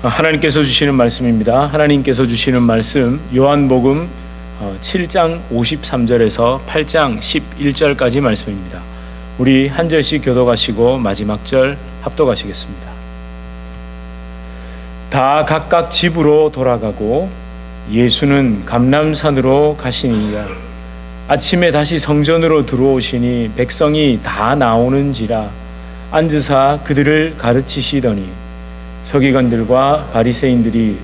하나님께서 주시는 말씀입니다. 하나님께서 주시는 말씀 요한복음 7장 53절에서 8장 11절까지 말씀입니다. 우리 한 절씩 교독하시고 마지막 절 합독하시겠습니다. 다 각각 집으로 돌아가고 예수는 감람산으로 가시니라. 아침에 다시 성전으로 들어오시니 백성이 다 나오는지라 앉으사 그들을 가르치시더니 서기관들과 바리새인들이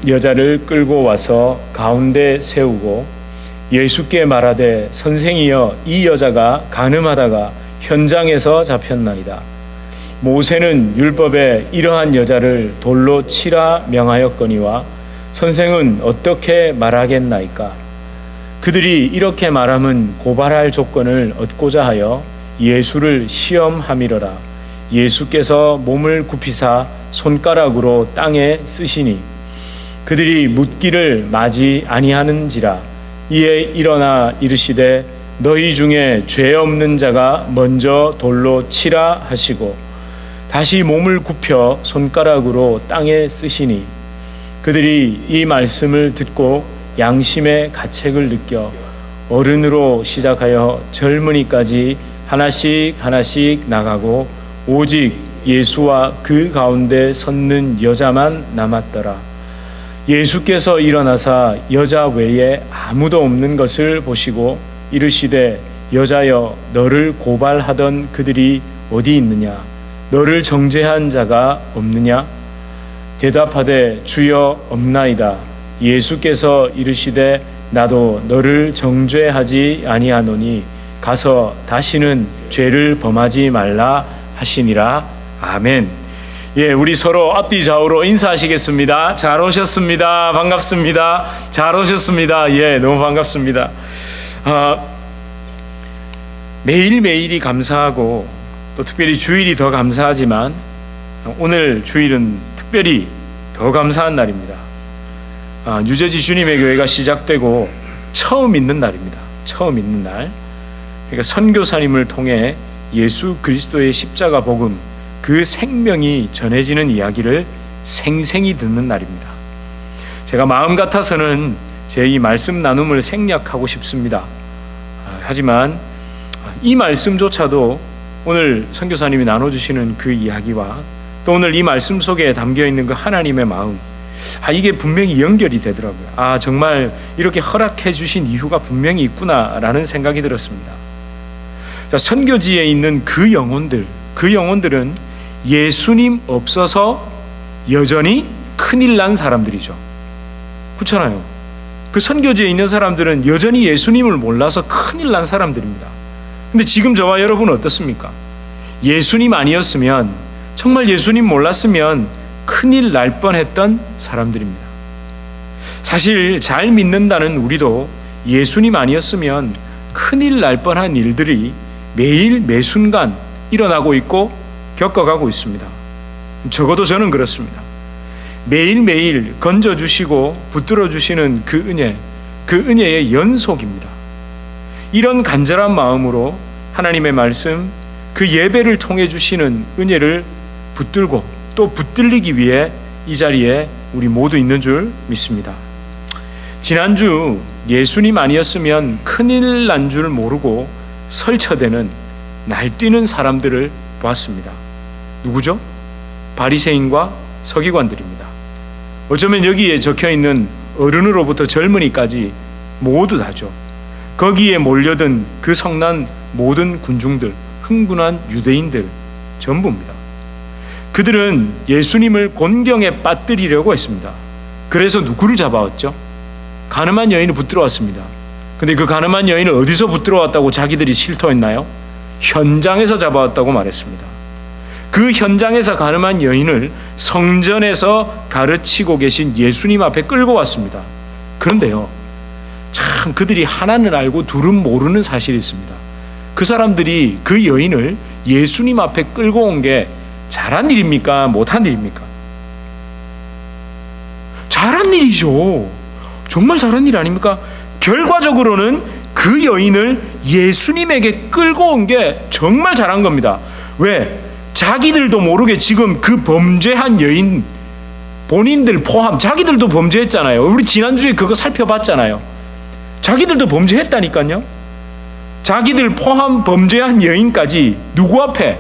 여자를 끌고 와서 가운데 세우고 예수께 말하되 선생이여 이 여자가 간음하다가 현장에서 잡혔나이다. 모세는 율법에 이러한 여자를 돌로 치라 명하였거니와 선생은 어떻게 말하겠나이까? 그들이 이렇게 말함은 고발할 조건을 얻고자 하여 예수를 시험함이러라. 예수께서 몸을 굽히사 손가락으로 땅에 쓰시니 그들이 묻기를 마지 아니하는지라. 이에 일어나 이르시되 너희 중에 죄 없는 자가 먼저 돌로 치라 하시고 다시 몸을 굽혀 손가락으로 땅에 쓰시니 그들이 이 말씀을 듣고 양심의 가책을 느껴 어른으로 시작하여 젊은이까지 하나씩 나가고 오직 예수와 그 가운데 섰는 여자만 남았더라. 예수께서 일어나사 여자 외에 아무도 없는 것을 보시고 이르시되 여자여 너를 고발하던 그들이 어디 있느냐? 너를 정죄한 자가 없느냐? 대답하되 주여 없나이다. 예수께서 이르시되 나도 너를 정죄하지 아니하노니 가서 다시는 죄를 범하지 말라 하시니라. 아멘. 예, 우리 서로 앞뒤 좌우로 인사하시겠습니다. 잘 오셨습니다. 반갑습니다. 잘 오셨습니다. 예, 너무 반갑습니다. 매일매일이 감사하고 또 특별히 주일이 더 감사하지만 오늘 주일은 특별히 더 감사한 날입니다. 뉴저지 주님의 교회가 시작되고 처음 있는 날입니다. 처음 있는 날. 그러니까 선교사님을 통해 예수 그리스도의 십자가 복음, 그 생명이 전해지는 이야기를 생생히 듣는 날입니다. 제가 마음 같아서는 제 이 말씀 나눔을 생략하고 싶습니다. 하지만 이 말씀조차도 오늘 선교사님이 나눠주시는 그 이야기와 또 오늘 이 말씀 속에 담겨있는 그 하나님의 마음, 이게 분명히 연결이 되더라고요. 정말 이렇게 허락해 주신 이유가 분명히 있구나라는 생각이 들었습니다. 자, 선교지에 있는 그 영혼들은 예수님 없어서 여전히 큰일 난 사람들이죠. 그렇잖아요. 그 선교지에 있는 사람들은 여전히 예수님을 몰라서 큰일 난 사람들입니다. 근데 지금 저와 여러분은 어떻습니까? 예수님 아니었으면, 정말 예수님 몰랐으면 큰일 날 뻔했던 사람들입니다. 사실 잘 믿는다는 우리도 예수님 아니었으면 큰일 날 뻔한 일들이 매일 매순간 일어나고 있고 겪어가고 있습니다. 적어도 저는 그렇습니다. 매일매일 건져주시고 붙들어주시는 그 은혜의 연속입니다. 이런 간절한 마음으로 하나님의 말씀, 그 예배를 통해 주시는 은혜를 붙들고 또 붙들리기 위해 이 자리에 우리 모두 있는 줄 믿습니다. 지난주 예수님 아니었으면 큰일 난 줄 모르고 설쳐대는 날뛰는 사람들을 보았습니다. 누구죠? 바리새인과 서기관들입니다. 어쩌면 여기에 적혀있는 어른으로부터 젊은이까지 모두 다죠. 거기에 몰려든 그 성난 모든 군중들, 흥분한 유대인들 전부입니다. 그들은 예수님을 곤경에 빠뜨리려고 했습니다. 그래서 누구를 잡아왔죠? 가늠한 여인을 붙들어 왔습니다. 근데 그 가늠한 여인을 어디서 붙들어 왔다고 자기들이 실토했나요? 현장에서 잡아왔다고 말했습니다. 그 현장에서 가늠한 여인을 성전에서 가르치고 계신 예수님 앞에 끌고 왔습니다. 그런데요, 참 그들이 하나는 알고 둘은 모르는 사실이 있습니다. 그 사람들이 그 여인을 예수님 앞에 끌고 온 게 잘한 일입니까? 못한 일입니까? 잘한 일이죠. 정말 잘한 일 아닙니까? 결과적으로는 그 여인을 예수님에게 끌고 온 게 정말 잘한 겁니다. 왜? 자기들도 모르게 지금 그 범죄한 여인 본인들 포함 자기들도 범죄했잖아요. 우리 지난주에 그거 살펴봤잖아요. 자기들도 범죄했다니까요. 자기들 포함 범죄한 여인까지 누구 앞에?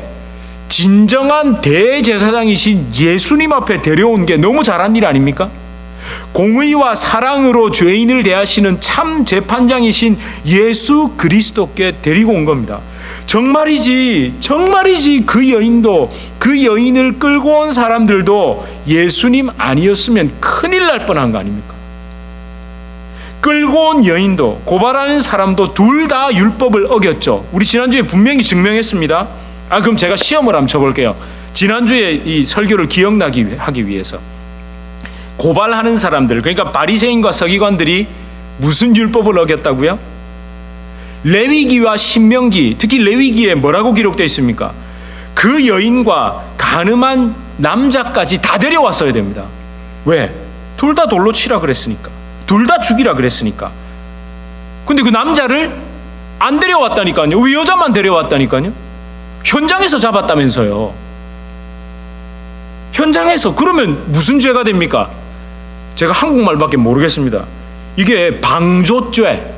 진정한 대제사장이신 예수님 앞에 데려온 게 너무 잘한 일 아닙니까? 공의와 사랑으로 죄인을 대하시는 참 재판장이신 예수 그리스도께 데리고 온 겁니다. 정말이지 그 여인도, 그 여인을 끌고 온 사람들도 예수님 아니었으면 큰일 날 뻔한 거 아닙니까? 끌고 온 여인도 고발하는 사람도 둘 다 율법을 어겼죠. 우리 지난주에 분명히 증명했습니다. 그럼 제가 시험을 한번 쳐볼게요. 지난주에 이 설교를 기억나기 위해서 고발하는 사람들, 그러니까 바리새인과 서기관들이 무슨 율법을 어겼다고요? 레위기와 신명기, 특히 레위기에 뭐라고 기록되어 있습니까? 그 여인과 간음한 남자까지 다 데려왔어야 됩니다. 왜? 둘 다 돌로 치라 그랬으니까, 둘 다 죽이라 그랬으니까. 근데 그 남자를 안 데려왔다니까요. 왜 여자만 데려왔다니까요? 현장에서 잡았다면서요. 현장에서. 그러면 무슨 죄가 됩니까? 제가 한국말밖에 모르겠습니다. 이게 방조죄,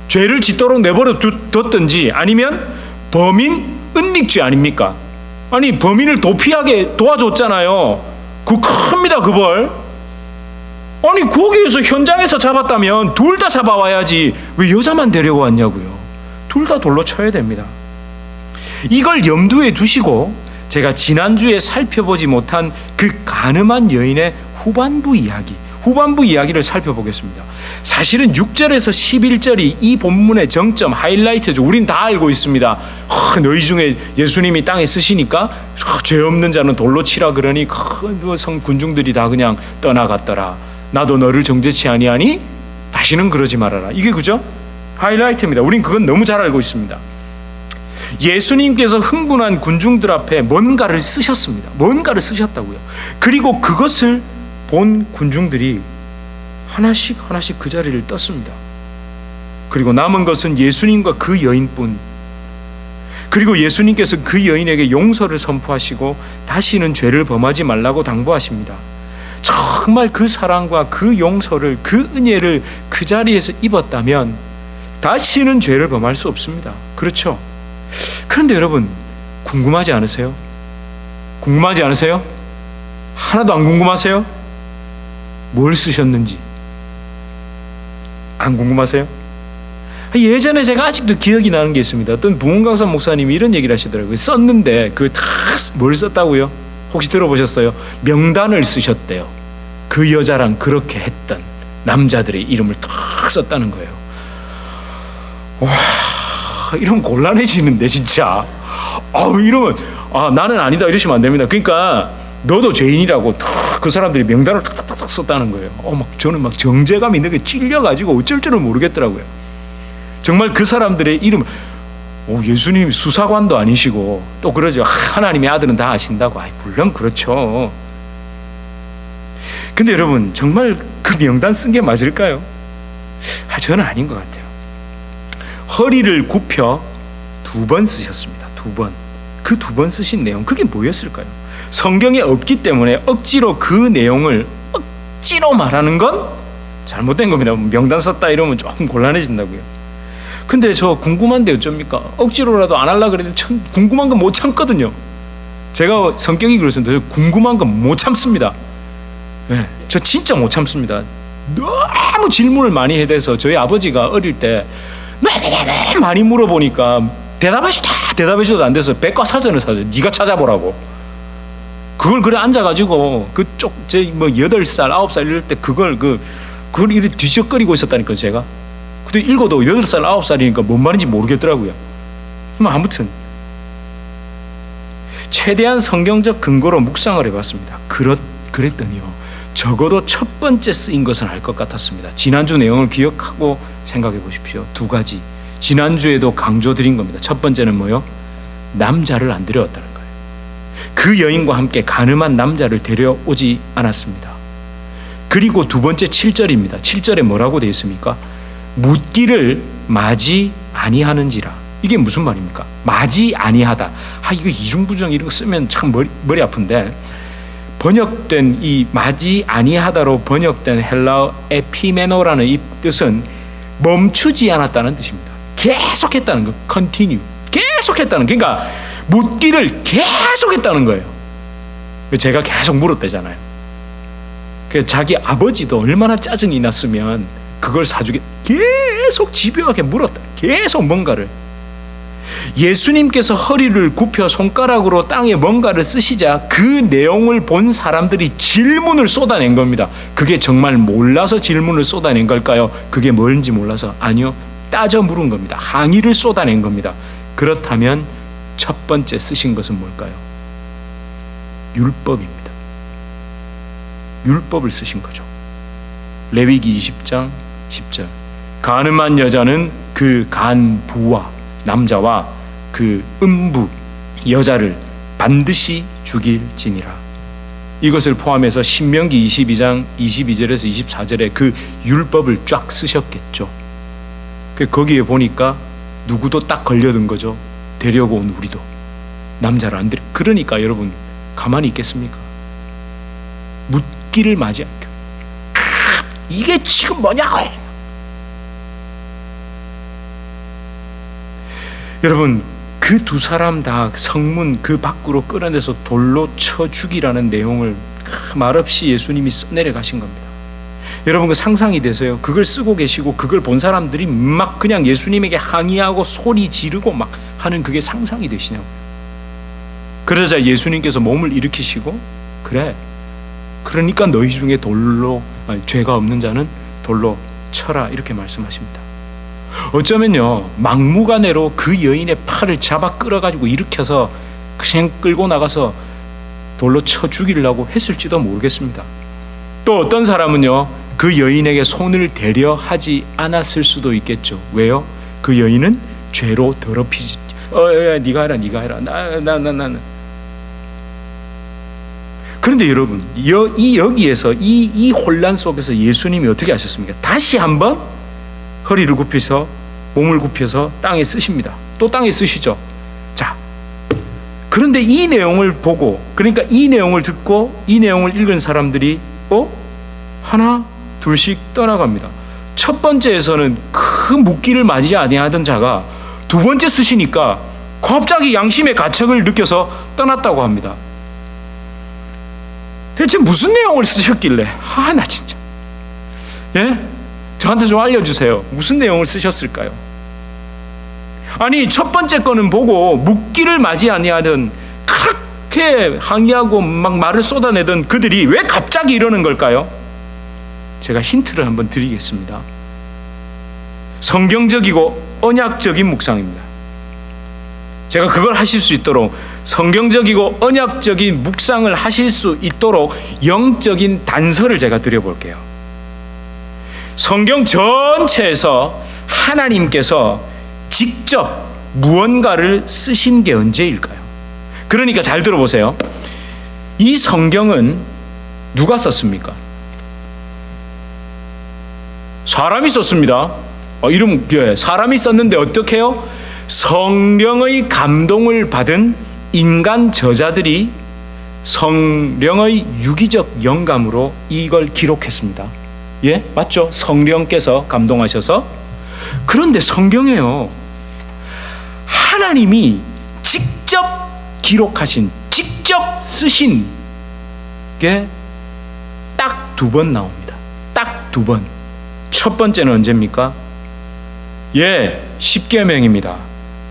죄를 짓도록 내버려 뒀든지 아니면 범인 은닉죄 아닙니까? 아니 범인을 도피하게 도와줬잖아요. 그거 큽니다, 그 벌. 아니 거기에서 현장에서 잡았다면 둘 다 잡아와야지 왜 여자만 데려왔냐고요. 둘 다 돌로 쳐야 됩니다. 이걸 염두에 두시고 제가 지난주에 살펴보지 못한 그 간음한 여인의 후반부 이야기를 살펴보겠습니다. 사실은 6절에서 11절이 이 본문의 정점, 하이라이트죠. 우린 다 알고 있습니다. 너희 중에 예수님이 땅에 쓰시니까 죄 없는 자는 돌로 치라 그러니 성 군중들이 다 그냥 떠나갔더라. 나도 너를 정죄치 아니하니 다시는 그러지 말아라. 이게 그죠? 하이라이트입니다. 우린 그건 너무 잘 알고 있습니다. 예수님께서 흥분한 군중들 앞에 뭔가를 쓰셨습니다. 뭔가를 쓰셨다고요. 그리고 그것을 본 군중들이 하나씩 그 자리를 떴습니다. 그리고 남은 것은 예수님과 그 여인뿐. 그리고 예수님께서 그 여인에게 용서를 선포하시고 다시는 죄를 범하지 말라고 당부하십니다. 정말 그 사랑과 그 용서를, 그 은혜를 그 자리에서 입었다면 다시는 죄를 범할 수 없습니다. 그렇죠? 그런데 여러분 궁금하지 않으세요? 궁금하지 않으세요? 하나도 안 궁금하세요? 뭘 쓰셨는지 안 궁금하세요? 예전에 제가 아직도 기억이 나는 게 있습니다. 어떤 부흥강사 목사님이 이런 얘기를 하시더라고요. 썼는데 그 다 뭘 썼다고요? 혹시 들어보셨어요? 명단을 쓰셨대요. 그 여자랑 그렇게 했던 남자들의 이름을 다 썼다는 거예요. 와, 이러면 곤란해지는데 진짜. 이러면 나는 아니다 이러시면 안 됩니다. 그러니까 너도 죄인이라고 그 사람들이 명단을 탁탁탁 썼다는 거예요. 저는 막 정죄감이 있는 게 찔려가지고 어쩔 줄을 모르겠더라고요. 정말 그 사람들의 이름, 예수님 수사관도 아니시고 또 그러죠. 하나님의 아들은 다 아신다고. 물론 그렇죠. 근데 여러분 정말 그 명단 쓴 게 맞을까요? 저는 아닌 것 같아요. 허리를 굽혀 2번 쓰셨습니다. 2번. 그 2번 쓰신 내용 그게 뭐였을까요? 성경에 없기 때문에 억지로 그 내용을 억지로 말하는 건 잘못된 겁니다. 명단 썼다 이러면 조금 곤란해진다고요. 근데 저 궁금한데 어쩝니까? 억지로라도 안 하려고 그래도 궁금한 건 못 참거든요. 제가 성격이 그렇습니다. 저 궁금한 건 못 참습니다. 네, 저 진짜 못 참습니다. 너무 질문을 많이 해대서 저희 아버지가 어릴 때 너무 많이 물어보니까 대답해줘도 안 돼서 백과사전을 사줘. 네가 찾아보라고. 그걸 그래 앉아가지고 그쪽 제 8살 9살 이럴 때 그걸 이렇게 뒤적거리고 있었다니까요. 제가 근데 읽어도 8살 9살이니까 뭔 말인지 모르겠더라고요. 아무튼 최대한 성경적 근거로 묵상을 해봤습니다. 그랬더니요 적어도 첫 번째 쓰인 것은 알 것 같았습니다. 지난주 내용을 기억하고 생각해 보십시오. 2가지 지난주에도 강조드린 겁니다. 첫 번째는 뭐요? 남자를 안 데려왔다는 거예요. 그 여인과 함께 간음한 남자를 데려오지 않았습니다. 그리고 2번째 7절입니다. 7절에 뭐라고 되어 있습니까? 묻기를 마지 아니하는지라. 이게 무슨 말입니까? 맞이 아니하다. 이거 이중부정 이런 거 쓰면 참 머리 아픈데, 번역된 이 맞이 아니하다로 번역된 헬라어 에피메노라는 이 뜻은 멈추지 않았다는 뜻입니다. 계속했다는 거, continue. 계속했다는, 그러니까 묻기를 계속했다는 거예요. 제가 계속 물었대잖아요. 자기 아버지도 얼마나 짜증이 났으면 그걸 사주게 계속 집요하게 물었다. 계속 뭔가를. 예수님께서 허리를 굽혀 손가락으로 땅에 뭔가를 쓰시자 그 내용을 본 사람들이 질문을 쏟아낸 겁니다. 그게 정말 몰라서 질문을 쏟아낸 걸까요? 그게 뭔지 몰라서? 아니요, 따져 물은 겁니다. 항의를 쏟아낸 겁니다. 그렇다면 첫 번째 쓰신 것은 뭘까요? 율법입니다. 율법을 쓰신 거죠. 레위기 20장 10절. 간음한 여자는 그 간부와 남자와 그 음부 여자를 반드시 죽일지니라. 이것을 포함해서 신명기 22장 22절에서 24절에 그 율법을 쫙 쓰셨겠죠. 거기에 보니까 누구도 딱 걸려든 거죠. 데려고 온 우리도 남자를 안 데려. 그러니까 여러분 가만히 있겠습니까? 묻기를 맞이 않게. 이게 지금 뭐냐고. 여러분 그 두 사람 다 성문 그 밖으로 끌어내서 돌로 쳐 죽이라는 내용을 말없이 예수님이 써내려 가신 겁니다. 여러분 그 상상이 되세요? 그걸 쓰고 계시고 그걸 본 사람들이 막 그냥 예수님에게 항의하고 소리 지르고 막 하는 그게 상상이 되시냐고요. 그러자 예수님께서 몸을 일으키시고, 그래, 그러니까 너희 중에 죄가 없는 자는 돌로 쳐라, 이렇게 말씀하십니다. 어쩌면요 막무가내로 그 여인의 팔을 잡아 끌어가지고 일으켜서 그냥 끌고 나가서 돌로 쳐 죽이려고 했을지도 모르겠습니다. 또 어떤 사람은요 그 여인에게 손을 대려 하지 않았을 수도 있겠죠. 왜요? 그 여인은 죄로 더럽히지. 네가 해라. 나는. 그런데 여러분 여기에서 이 혼란 속에서 예수님이 어떻게 하셨습니까? 다시 한번 허리를 굽혀서 몸을 굽혀서 땅에 쓰십니다. 또 땅에 쓰시죠. 자, 그런데 이 내용을 보고, 그러니까 이 내용을 듣고 이 내용을 읽은 사람들이 하나 둘씩 떠나갑니다. 첫 번째에서는 그 묻기를 맞이 아니하던 자가 두 번째 쓰시니까 갑자기 양심의 가책을 느껴서 떠났다고 합니다. 대체 무슨 내용을 쓰셨길래? 나 진짜. 예? 저한테 좀 알려주세요. 무슨 내용을 쓰셨을까요? 아니 첫 번째 거는 보고 묻기를 맞이 아니하던, 그렇게 항의하고 막 말을 쏟아내던 그들이 왜 갑자기 이러는 걸까요? 제가 힌트를 한번 드리겠습니다. 성경적이고 언약적인 묵상입니다. 제가 그걸 하실 수 있도록, 성경적이고 언약적인 묵상을 하실 수 있도록 영적인 단서를 제가 드려볼게요. 성경 전체에서 하나님께서 직접 무언가를 쓰신 게 언제일까요? 그러니까 잘 들어보세요. 이 성경은 누가 썼습니까? 사람이 썼습니다. 사람이 썼는데 어떻게 해요? 성령의 감동을 받은 인간 저자들이 성령의 유기적 영감으로 이걸 기록했습니다. 예, 맞죠? 성령께서 감동하셔서. 그런데 성경에요 하나님이 직접 기록하신, 직접 쓰신 게 딱 두 번 나옵니다. 딱 두 번. 첫 번째는 언제입니까? 십계명입니다.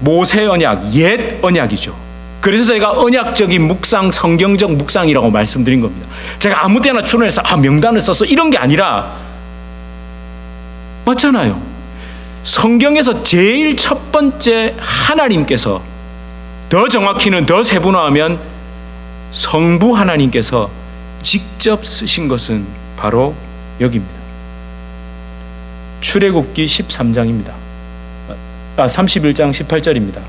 모세 언약, 옛 언약이죠. 그래서 제가 언약적인 묵상, 성경적 묵상이라고 말씀드린 겁니다. 제가 아무 때나 출연해서 명단을 써서 이런 게 아니라, 맞잖아요. 성경에서 제일 첫 번째 하나님께서, 더 정확히는 더 세분화하면 성부 하나님께서 직접 쓰신 것은 바로 여기입니다. 출애굽기 13장입니다. 31장 18절입니다.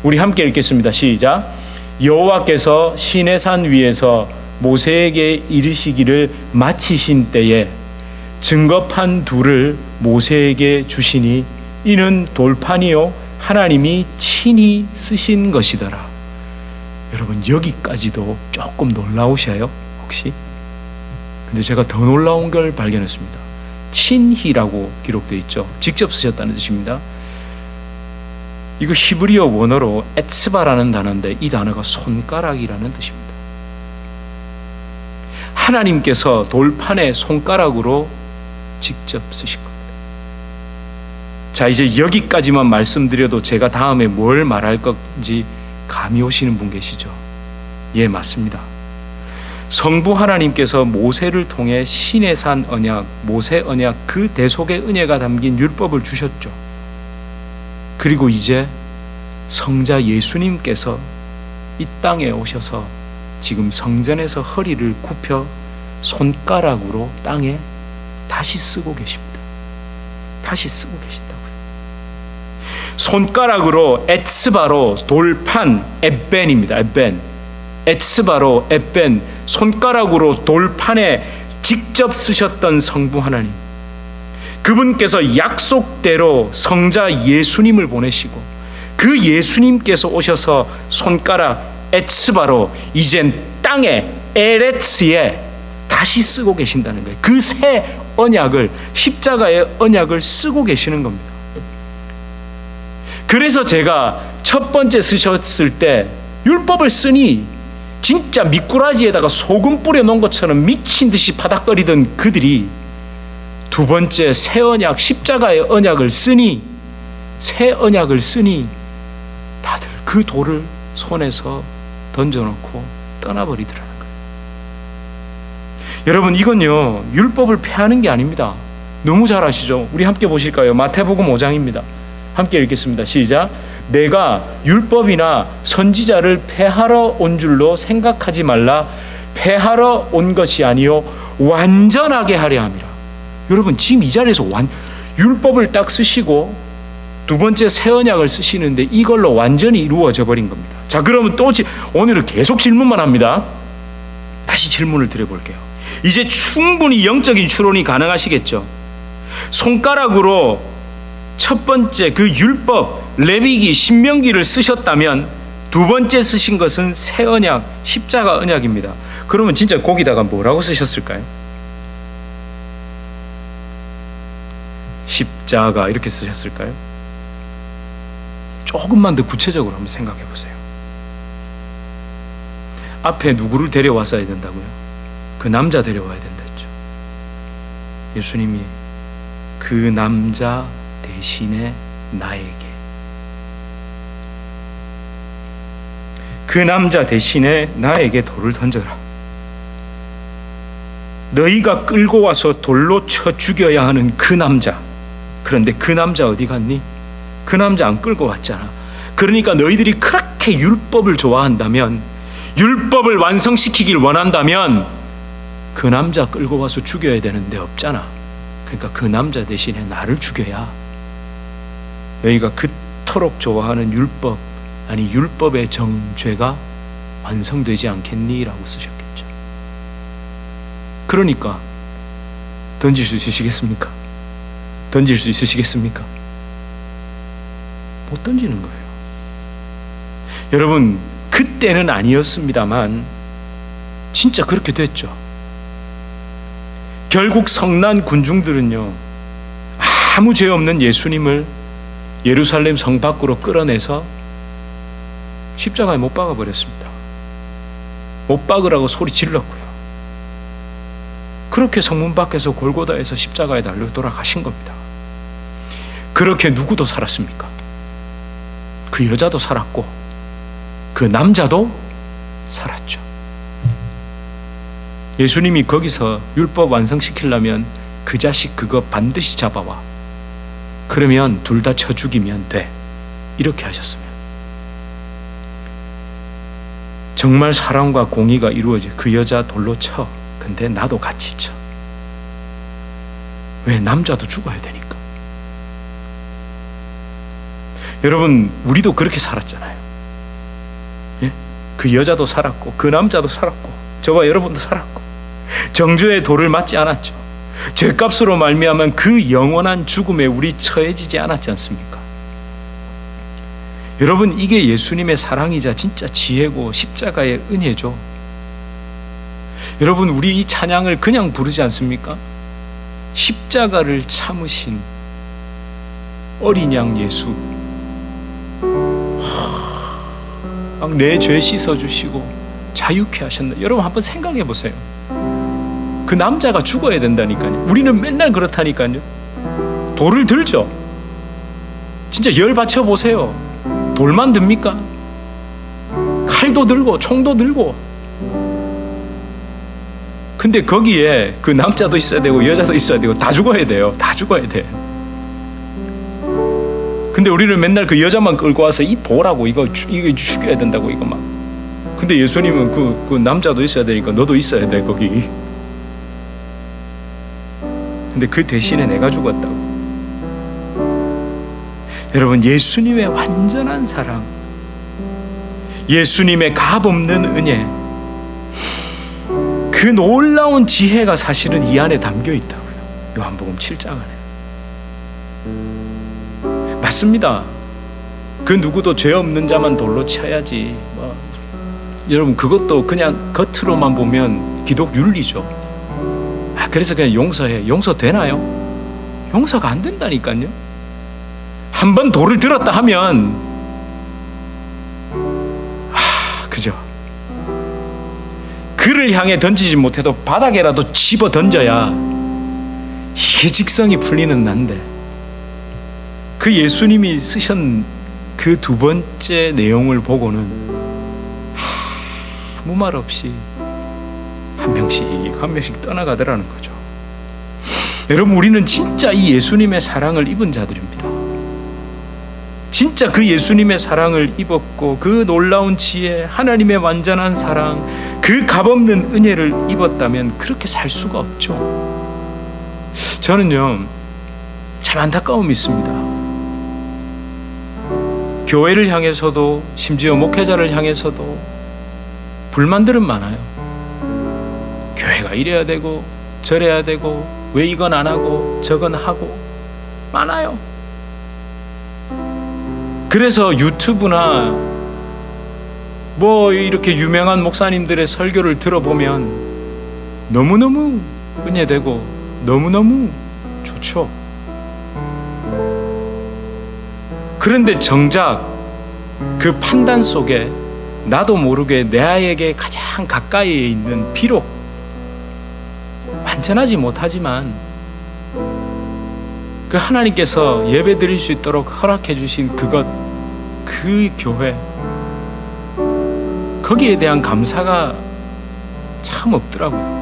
우리 함께 읽겠습니다. 시작. 여호와께서 시내산 위에서 모세에게 이르시기를 마치신 때에 증거판 둘을 모세에게 주시니 이는 돌판이요 하나님이 친히 쓰신 것이더라. 여러분, 여기까지도 조금 놀라우셔요 혹시? 근데 제가 더 놀라운 걸 발견했습니다. 친히라고 기록되어 있죠. 직접 쓰셨다는 뜻입니다. 이거 히브리어 원어로 에츠바라는 단어인데 이 단어가 손가락이라는 뜻입니다. 하나님께서 돌판에 손가락으로 직접 쓰신 겁니다. 자, 이제 여기까지만 말씀드려도 제가 다음에 뭘 말할 건지 감이 오시는 분 계시죠? 예, 맞습니다. 성부 하나님께서 모세를 통해 시내산 언약, 모세 언약, 그 대속의 은혜가 담긴 율법을 주셨죠. 그리고 이제 성자 예수님께서 이 땅에 오셔서 지금 성전에서 허리를 굽혀 손가락으로 땅에 다시 쓰고 계십니다. 다시 쓰고 계신다고요. 손가락으로 에츠바로 돌판, 에벤입니다. 에벤. 에츠바로 에벤, 손가락으로 돌판에 직접 쓰셨던 성부 하나님, 그분께서 약속대로 성자 예수님을 보내시고 그 예수님께서 오셔서 손가락 에츠바로 이젠 땅에 에레츠에 다시 쓰고 계신다는 거예요. 그 새 언약을, 십자가의 언약을 쓰고 계시는 겁니다. 그래서 제가 첫 번째 쓰셨을 때 율법을 쓰니 진짜 미꾸라지에다가 소금 뿌려 놓은 것처럼 미친 듯이 바닥거리던 그들이 두 번째 새 언약, 십자가의 언약을 쓰니, 새 언약을 쓰니 다들 그 돌을 손에서 던져놓고 떠나버리더라는 거예요. 여러분, 이건요 율법을 폐하는 게 아닙니다. 너무 잘 아시죠? 우리 함께 보실까요? 마태복음 5장입니다. 함께 읽겠습니다. 시작. 내가 율법이나 선지자를 폐하러 온 줄로 생각하지 말라. 폐하러 온 것이 아니요 완전하게 하려 함이라. 여러분, 지금 이 자리에서 율법을 딱 쓰시고 두 번째 새 언약을 쓰시는데 이걸로 완전히 이루어져 버린 겁니다. 자, 그러면 또 오늘은 계속 질문만 합니다. 다시 질문을 드려볼게요. 이제 충분히 영적인 추론이 가능하시겠죠? 손가락으로 첫 번째 그 율법 레위기 신명기를 쓰셨다면 두 번째 쓰신 것은 새 언약 십자가 언약입니다. 그러면 진짜 거기다가 뭐라고 쓰셨을까요? 십자가 이렇게 쓰셨을까요? 조금만 더 구체적으로 한번 생각해 보세요. 앞에 누구를 데려왔어야 된다고요? 그 남자 데려와야 된다 했죠. 예수님이 그 남자 대신에 나에게, 그 남자 대신에 나에게 돌을 던져라. 너희가 끌고 와서 돌로 쳐 죽여야 하는 그 남자, 그런데 그 남자 어디 갔니? 그 남자 안 끌고 왔잖아. 그러니까 너희들이 그렇게 율법을 좋아한다면, 율법을 완성시키길 원한다면 그 남자 끌고 와서 죽여야 되는데 없잖아. 그러니까 그 남자 대신에 나를 죽여야 너희가 그토록 좋아하는 율법, 아니 율법의 정죄가 완성되지 않겠니? 라고 쓰셨겠죠. 그러니까 던질 수 있으시겠습니까? 던질 수 있으시겠습니까? 못 던지는 거예요. 여러분, 그때는 아니었습니다만 진짜 그렇게 됐죠. 결국 성난 군중들은요, 아무 죄 없는 예수님을 예루살렘 성 밖으로 끌어내서 십자가에 못 박아 버렸습니다. 못 박으라고 소리 질렀고요. 그렇게 성문 밖에서 골고다에서 십자가에 달려 돌아가신 겁니다. 그렇게 누구도 살았습니까? 그 여자도 살았고 그 남자도 살았죠. 예수님이 거기서 율법 완성시키려면 그 자식 그거 반드시 잡아와. 그러면 둘 다 쳐 죽이면 돼. 이렇게 하셨으면 정말 사랑과 공의가 이루어질, 그 여자 돌로 쳐. 근데 나도 같이 쳐. 왜? 남자도 죽어야 되니까. 여러분, 우리도 그렇게 살았잖아요. 예? 그 여자도 살았고 그 남자도 살았고 저와 여러분도 살았고 정죄의 돌을 맞지 않았죠. 죄값으로 말미암은 그 영원한 죽음에 우리 처해지지 않았지 않습니까? 여러분, 이게 예수님의 사랑이자 진짜 지혜고 십자가의 은혜죠. 여러분, 우리 이 찬양을 그냥 부르지 않습니까? 십자가를 참으신 어린 양 예수, 막 내 죄 씻어주시고 자유케 하셨나. 여러분 한번 생각해 보세요. 그 남자가 죽어야 된다니까요. 우리는 맨날 그렇다니까요. 돌을 들죠. 진짜 열 받쳐 보세요. 돌만 듭니까? 칼도 들고 총도 들고. 근데 거기에 그 남자도 있어야 되고 여자도 있어야 되고 다 죽어야 돼요. 다 죽어야 돼. 근데 우리는 맨날 그 여자만 끌고 와서 이 보라고, 이거 죽여야 된다고, 이거 막. 근데 예수님은 그 남자도 있어야 되니까 너도 있어야 돼, 거기. 근데 그 대신에 내가 죽었다고. 여러분, 예수님의 완전한 사랑, 예수님의 값없는 은혜, 그 놀라운 지혜가 사실은 이 안에 담겨 있다고요. 요한복음 7장 안에. 맞습니다. 그 누구도 죄 없는 자만 돌로 쳐야지. 여러분, 그것도 그냥 겉으로만 보면 기독 윤리죠. 그래서 그냥 용서해. 용서되나요? 용서가 안 된다니까요. 한 번 돌을 들었다 하면 그죠? 그를 향해 던지지 못해도 바닥에라도 집어 던져야 이게 직성이 풀리는 난데, 그 예수님이 쓰신 그 두 번째 내용을 보고는 아무 말 없이 한 명씩 떠나가더라는 거죠. 여러분, 우리는 진짜 이 예수님의 사랑을 입은 자들입니다. 진짜 그 예수님의 사랑을 입었고, 그 놀라운 지혜, 하나님의 완전한 사랑, 그 값없는 은혜를 입었다면 그렇게 살 수가 없죠. 저는요, 참 안타까움이 있습니다. 교회를 향해서도, 심지어 목회자를 향해서도 불만들은 많아요. 교회가 이래야 되고 저래야 되고, 왜 이건 안 하고 저건 하고, 많아요. 그래서 유튜브나 뭐 이렇게 유명한 목사님들의 설교를 들어보면 너무너무 은혜되고 너무너무 좋죠. 그런데 정작 그 판단 속에 나도 모르게 내에게 가장 가까이에 있는, 비록 완전하지 못하지만 그 하나님께서 예배 드릴 수 있도록 허락해 주신 그것, 그 교회, 거기에 대한 감사가 참 없더라고요.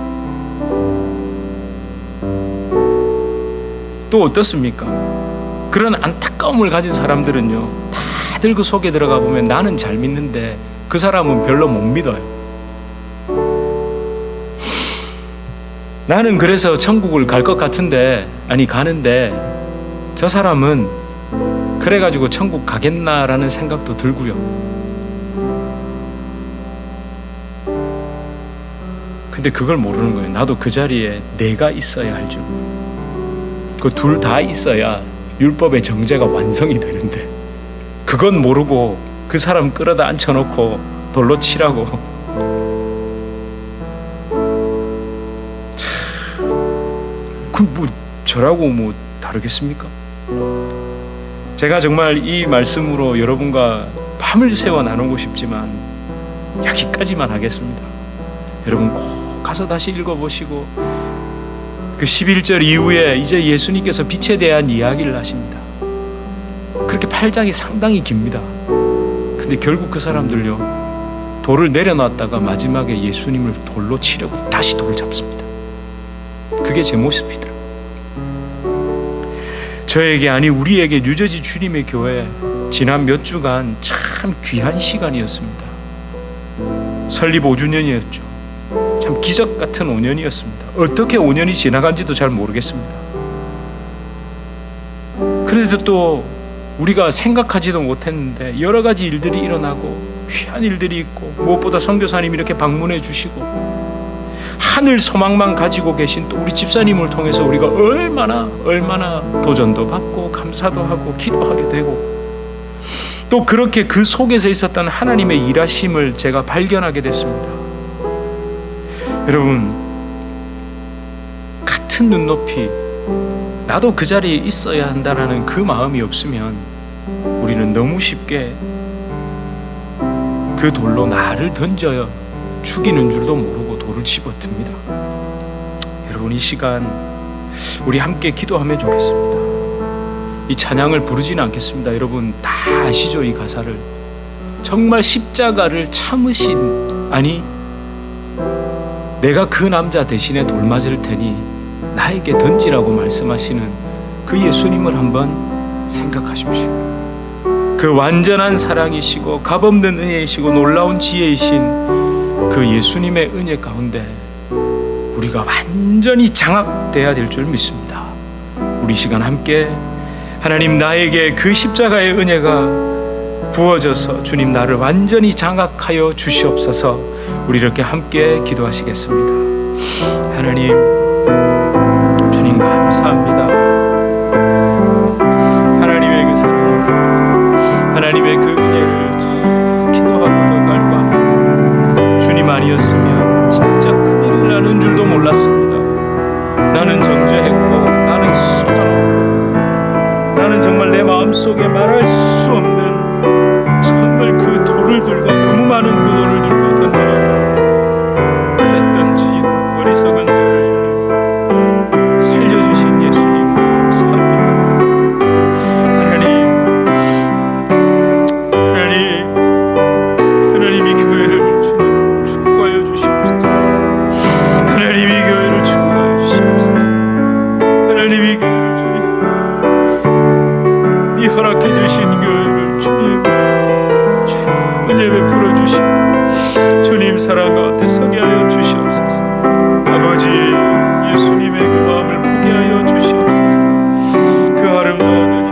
또 어떻습니까? 그런 안타까움을 가진 사람들은요, 다들 그 속에 들어가 보면 나는 잘 믿는데 그 사람은 별로 못 믿어요. 나는 그래서 천국을 갈 것 같은데, 아니 가는데 저 사람은 그래가지고 천국 가겠나라는 생각도 들고요. 근데 그걸 모르는 거예요. 나도 그 자리에 내가 있어야 할 줄. 그 둘 다 있어야 율법의 정죄가 완성이 되는데, 그건 모르고 그 사람 끌어다 앉혀놓고 돌로 치라고. 그 뭐 저라고 뭐 다르겠습니까? 제가 정말 이 말씀으로 여러분과 밤을 새워 나누고 싶지만 여기까지만 하겠습니다. 여러분 꼭 가서 다시 읽어보시고, 그 11절 이후에 이제 예수님께서 빛에 대한 이야기를 하십니다. 그렇게 8장이 상당히 깁니다. 근데 결국 그 사람들요, 돌을 내려놨다가 마지막에 예수님을 돌로 치려고 다시 돌을 잡습니다. 그게 제 모습이더라고요. 저에게, 아니 우리에게 뉴저지 주님의 교회 지난 몇 주간 참 귀한 시간이었습니다. 설립 5주년이었죠. 참 기적 같은 5년이었습니다. 어떻게 5년이 지나간지도 잘 모르겠습니다. 그래도 또 우리가 생각하지도 못했는데 여러 가지 일들이 일어나고 귀한 일들이 있고, 무엇보다 선교사님이 이렇게 방문해 주시고 하늘 소망만 가지고 계신 또 우리 집사님을 통해서 우리가 얼마나 도전도 받고 감사도 하고 기도하게 되고, 또 그렇게 그 속에서 있었던 하나님의 일하심을 제가 발견하게 됐습니다. 여러분, 같은 눈높이, 나도 그 자리에 있어야 한다라는 그 마음이 없으면 우리는 너무 쉽게 그 돌로 나를 던져요 죽이는 줄도 모르고 돌을 집어듭니다. 여러분, 이 시간 우리 함께 기도하면 좋겠습니다. 이 찬양을 부르지는 않겠습니다. 여러분 다 아시죠? 이 가사를. 정말 십자가를 참으신, 아니 내가 그 남자 대신에 돌 맞을 테니 나에게 던지라고 말씀하시는 그 예수님을 한번 생각하십시오. 그 완전한 사랑이시고 값없는 은혜이시고 놀라운 지혜이신 그 예수님의 은혜 가운데 우리가 완전히 장악돼야 될 줄 믿습니다. 우리 시간 함께 하나님, 나에게 그 십자가의 은혜가 부어져서 주님 나를 완전히 장악하여 주시옵소서. 우리 이렇게 함께 기도하시겠습니다. 하나님, 주님 감사합니다. 하나님의 그 사랑, 하나님의 그 은혜를 더 기도하고 더 갈구하는 주님 아니었으면 진짜 큰일 나는 줄도 몰랐습니다. 나는 정죄했고, 나는 쏟아놓고, 나는 정말 내 마음속에 말할 수 없는 정말 그 돌을 들고, 너무 많은 그 돌을 들고 던지려고 그랬던지 어리석은 저를 주님 살려주신 예수님 감사합니다. 하나님이 교회를 주님 축복하여 주시옵소서. 하나님이 교회를 축복하여 주시옵소서. 하나님이 교회를 주님 이 허락해 주신 교회를 주님 은혜 베풀어 주시고 주님 사랑 가운데 서게 하여 주시옵소서. 아버지, 예수님의 그 마음을 보게 하여 주시옵소서. 그 아름다운 은혜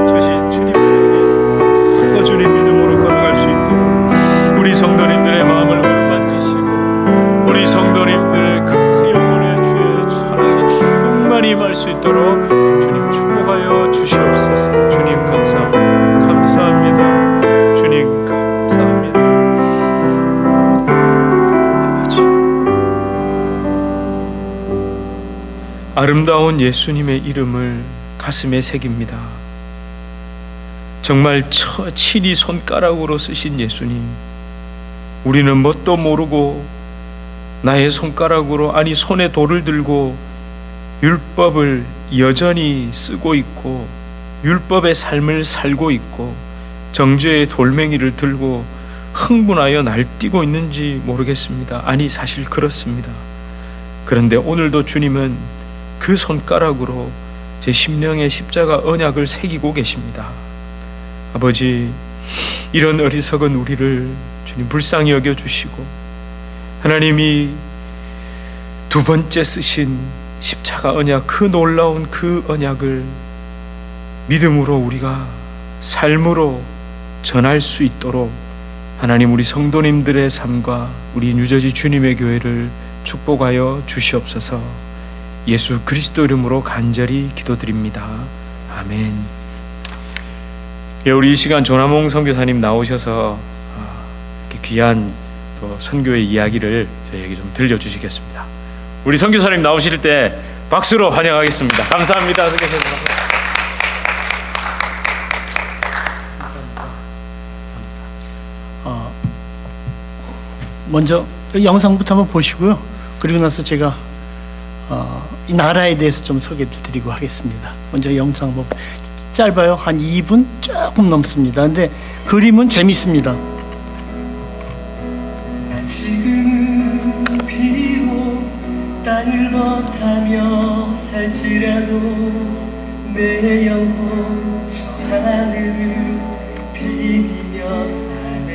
주신 주님에게 주님 믿음으로 걸어갈 수 있도록 우리 성도님들의 마음을 만지시고 우리 성도님들의 그 영혼의 주의 사랑이 충만히 임할 수 있도록 주님 축복하여 주시옵소서. 주님 감사합니다. 감사합니다. 주님 감사합니다. 아버지, 아름다운 예수님의 이름을 가슴에 새깁니다. 정말 친히 손가락으로 쓰신 예수님, 우리는 뭣도 모르고 나의 손가락으로, 아니 손에 돌을 들고 율법을 여전히 쓰고 있고 율법의 삶을 살고 있고 정죄의 돌멩이를 들고 흥분하여 날뛰고 있는지 모르겠습니다. 아니 사실 그렇습니다. 그런데 오늘도 주님은 그 손가락으로 제 심령의 십자가 언약을 새기고 계십니다. 아버지, 이런 어리석은 우리를 주님 불쌍히 여겨주시고 하나님이 두 번째 쓰신 십자가 언약, 그 놀라운 그 언약을 믿음으로 우리가 삶으로 전할 수 있도록 하나님, 우리 성도님들의 삶과 우리 뉴저지 주님의 교회를 축복하여 주시옵소서. 예수 그리스도 이름으로 간절히 기도드립니다. 아멘. 예, 우리 이 시간 조남홍 선교사님 나오셔서 이렇게 귀한 또 선교의 이야기를 저희에게 좀 들려주시겠습니다. 우리 선교사님 나오실 때 박수로 환영하겠습니다. 감사합니다. 선교사님. 먼저 영상부터 한번 보시고요. 그리고 나서 제가 이 나라에 대해서 좀 소개를 드리고 하겠습니다. 먼저 영상 한번, 짧아요. 한 2분 조금 넘습니다. 근데 그림은 재밌습니다. 지금 비록 땅을 벗하며 살지라도 내 영혼 저 하늘을 비비며 사네.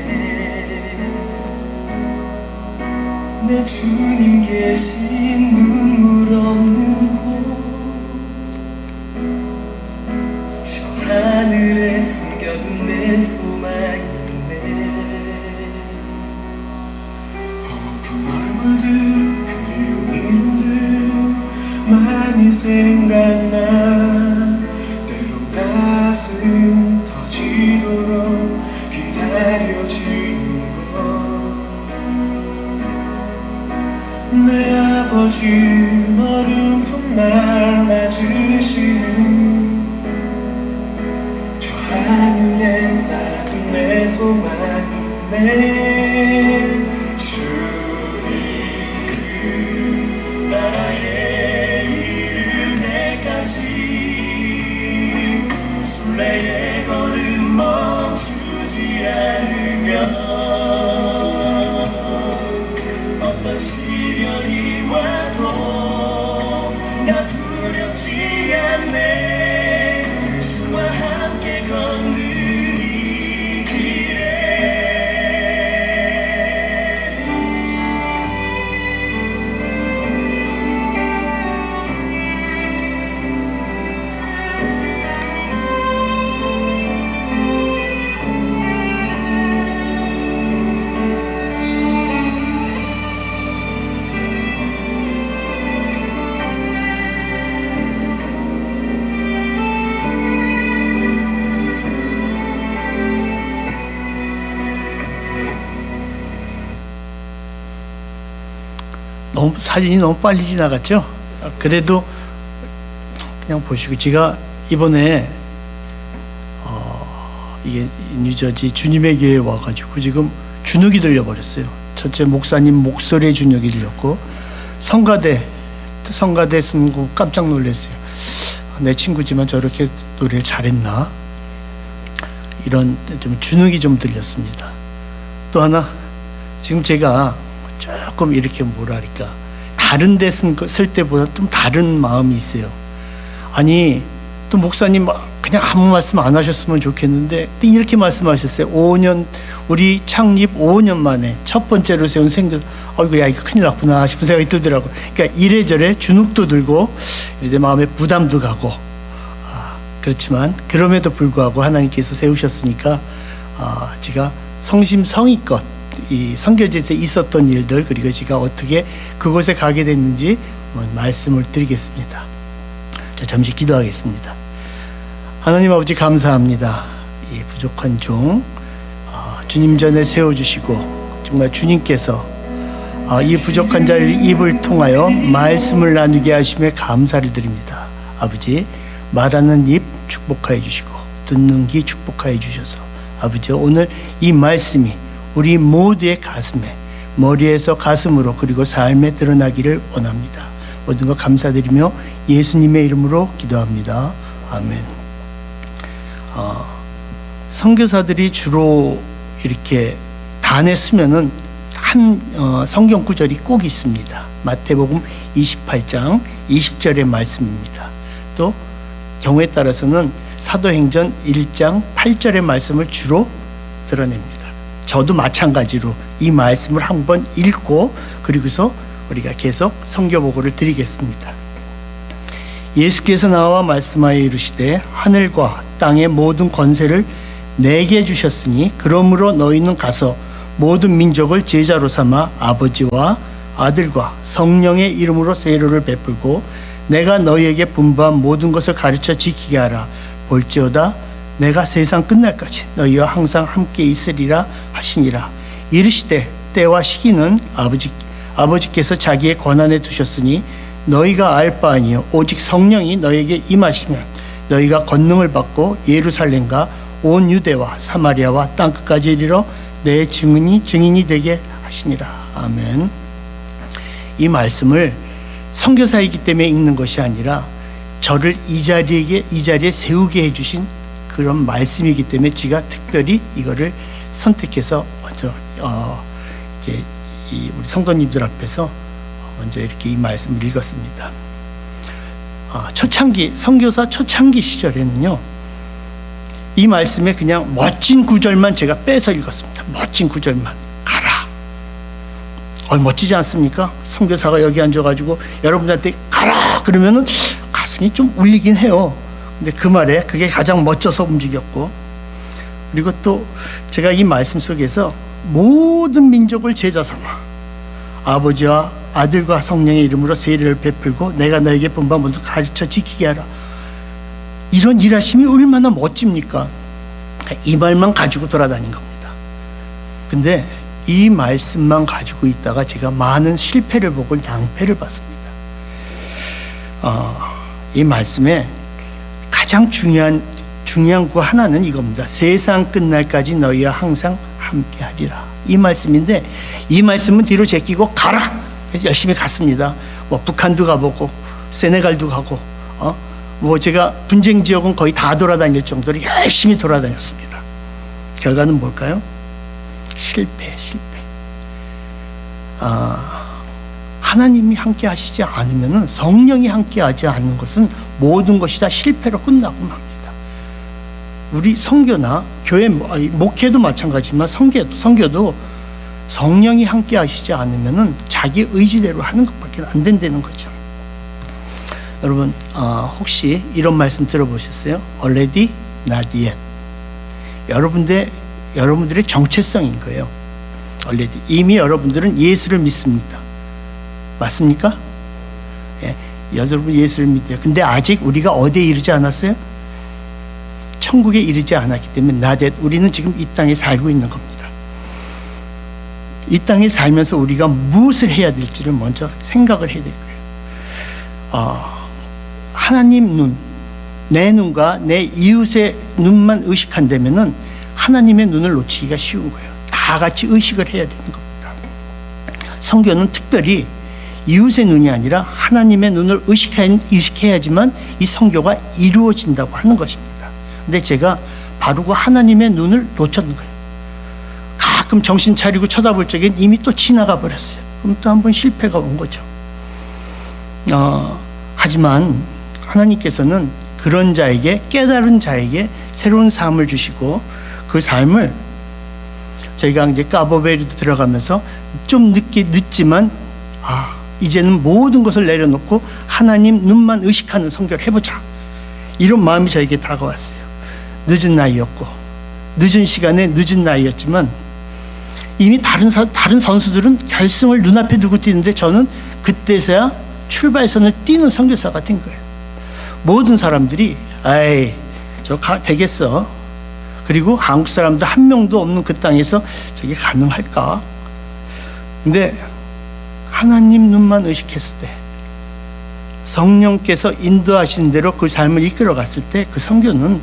내 주님 계신 눈물 없는 곳, 저 하늘에 숨겨둔 내 소망이네. 아픈 얼굴들, 그리운 눈들 많이 생각나. 때론 가슴 터지도록 어려운 날 맞으시는 저 하늘에 쌓인 내 소망이네. 주님 그 나라에 이를 때까지 순례의 걸음 멈추지 않으면 어떤 시련이 와도 나 두렵지 않네. 주와 함께 걷는 이 길에 너무 사진이 너무 빨리 지나갔죠. 그래도 그냥 보시고, 제가 이번에 이게 뉴저지 주님의 교회에 와가지고 지금 주눅이 들려버렸어요. 첫째, 목사님 목소리에 주눅이 들렸고, 성가대 쓴 거 깜짝 놀랐어요. 내 친구지만 저렇게 노래를 잘했나, 이런 좀 주눅이 좀 들렸습니다. 또 하나, 지금 제가 조금 이렇게 뭐랄까, 다른 데 쓸 때보다 좀 다른 마음이 있어요. 아니, 또 목사님 그냥 아무 말씀 안 하셨으면 좋겠는데 또 이렇게 말씀하셨어요. 5년, 우리 창립 5년 만에 첫 번째로 세운 선교사. 아이고, 야, 이거 큰일 났구나 싶은 생각이 들더라고요. 그러니까 이래저래 주눅도 들고 이제 마음에 부담도 가고, 그렇지만 그럼에도 불구하고 하나님께서 세우셨으니까 제가 성심성의껏 이 선교지에서 있었던 일들, 그리고 제가 어떻게 그곳에 가게 됐는지 말씀을 드리겠습니다. 자, 잠시 기도하겠습니다. 하나님 아버지, 감사합니다. 이 부족한 종 주님 전에 세워주시고, 정말 주님께서 이 부족한 자를 입을 통하여 말씀을 나누게 하심에 감사를 드립니다. 아버지, 말하는 입 축복하여 주시고 듣는 귀 축복하여 주셔서 아버지, 오늘 이 말씀이 우리 모두의 가슴에, 머리에서 가슴으로, 그리고 삶에 드러나기를 원합니다. 모든 것 감사드리며 예수님의 이름으로 기도합니다. 아멘. 선교사들이 주로 이렇게 단에 쓰면은 한 성경 구절이 꼭 있습니다. 마태복음 28장 20절의 말씀입니다. 또 경우에 따라서는 사도행전 1장 8절의 말씀을 주로 드러냅니다. 저도 마찬가지로 이 말씀을 한번 읽고, 그리고서 우리가 계속 선교보고를 드리겠습니다. 예수께서 나와 말씀하여 이르시되 하늘과 땅의 모든 권세를 내게 주셨으니 그러므로 너희는 가서 모든 민족을 제자로 삼아 아버지와 아들과 성령의 이름으로 세례를 베풀고 내가 너희에게 분부한 모든 것을 가르쳐 지키게 하라. 볼지어다 내가 세상 끝날까지 너희와 항상 함께 있으리라 하시니라. 이르시되 때와 시기는 아버지께서 자기의 권한에 두셨으니 너희가 알 바 아니요 오직 성령이 너희에게 임하시면 너희가 권능을 받고 예루살렘과 온 유대와 사마리아와 땅끝까지 이르러 내 증인이 되게 하시니라. 아멘. 이 말씀을 선교사이기 때문에 읽는 것이 아니라 저를 이 자리에 세우게 해주신 그런 말씀이기 때문에 제가 특별히 이거를 선택해서 먼저 이렇게 우리 성도님들 앞에서 먼저 이렇게 이 말씀을 읽었습니다. 선교사 초창기 시절에는요, 이 말씀에 그냥 멋진 구절만 제가 빼서 읽었습니다. 멋진 구절만. 가라. 멋지지 않습니까? 선교사가 여기 앉아가지고 여러분들한테 가라 그러면은 가슴이 좀 울리긴 해요. 근데 그 말에 그게 가장 멋져서 움직였고, 그리고 또 제가 이 말씀 속에서 모든 민족을 제자 삼아 아버지와 아들과 성령의 이름으로 세례를 베풀고 내가 너에게 분부한 모든 가르쳐 지키게 하라. 이런 일하심이 얼마나 멋집니까? 이 말만 가지고 돌아다닌 겁니다. 근데 이 말씀만 가지고 있다가 제가 많은 실패를 보고 낭패를 봤습니다. 이 말씀에 가장 중요한 구 하나는 이겁니다. 세상 끝날까지 너희와 항상 함께하리라. 이 말씀인데 이 말씀은 뒤로 제끼고 가라. 그래서 열심히 갔습니다. 뭐 북한도 가보고 세네갈도 가고 뭐 제가 분쟁 지역은 거의 다 돌아다닐 정도로 열심히 돌아다녔습니다. 결과는 뭘까요? 실패. 하나님이 함께 하시지 않으면 성령이 함께 하지 않는 것은 모든 것이 다 실패로 끝나고 맙니다. 우리 선교나 교회 목회도 마찬가지지만 선교도 성령이 함께 하시지 않으면 자기 의지대로 하는 것밖에 안 된다는 거죠. 여러분 혹시 이런 말씀 들어보셨어요? Already, not yet. 여러분들의 정체성인 거예요. Already. 이미 여러분들은 예수를 믿습니다. 맞습니까? 예, 여러분 예수를 믿어요. 근데 아직 우리가 어디에 이르지 않았어요? 천국에 이르지 않았기 때문에 not yet. 우리는 지금 이 땅에 살고 있는 겁니다. 이 땅에 살면서 우리가 무엇을 해야 될지를 먼저 생각을 해야 될 거예요. 하나님 눈, 내 눈과 내 이웃의 눈만 의식한다면은 하나님의 눈을 놓치기가 쉬운 거예요. 다 같이 의식을 해야 되는 겁니다. 선교는 특별히 이웃의 눈이 아니라 하나님의 눈을 의식해야지만 이 선교가 이루어진다고 하는 것입니다. 근데 제가 바르고 하나님의 눈을 놓쳤는 거예요. 가끔 정신 차리고 쳐다볼 적엔 이미 또 지나가 버렸어요. 그럼 또 한 번 실패가 온 거죠. 하지만 하나님께서는 그런 자에게, 깨달은 자에게 새로운 삶을 주시고 그 삶을 저희가 이제 까보베리도 들어가면서 좀 늦지만 이제는 모든 것을 내려놓고 하나님 눈만 의식하는 선교를 해보자. 이런 마음이 저에게 다가왔어요. 늦은 나이였고 늦은 시간에 늦은 나이였지만 이미 다른 선수들은 결승을 눈앞에 두고 뛰는데 저는 그때서야 출발선을 뛰는 선교사가 된 거예요. 모든 사람들이 되겠어. 그리고 한국 사람도 한 명도 없는 그 땅에서 저게 가능할까? 근데 하나님 눈만 의식했을 때 성령께서 인도하신 대로 그 삶을 이끌어 갔을 때 그 선교는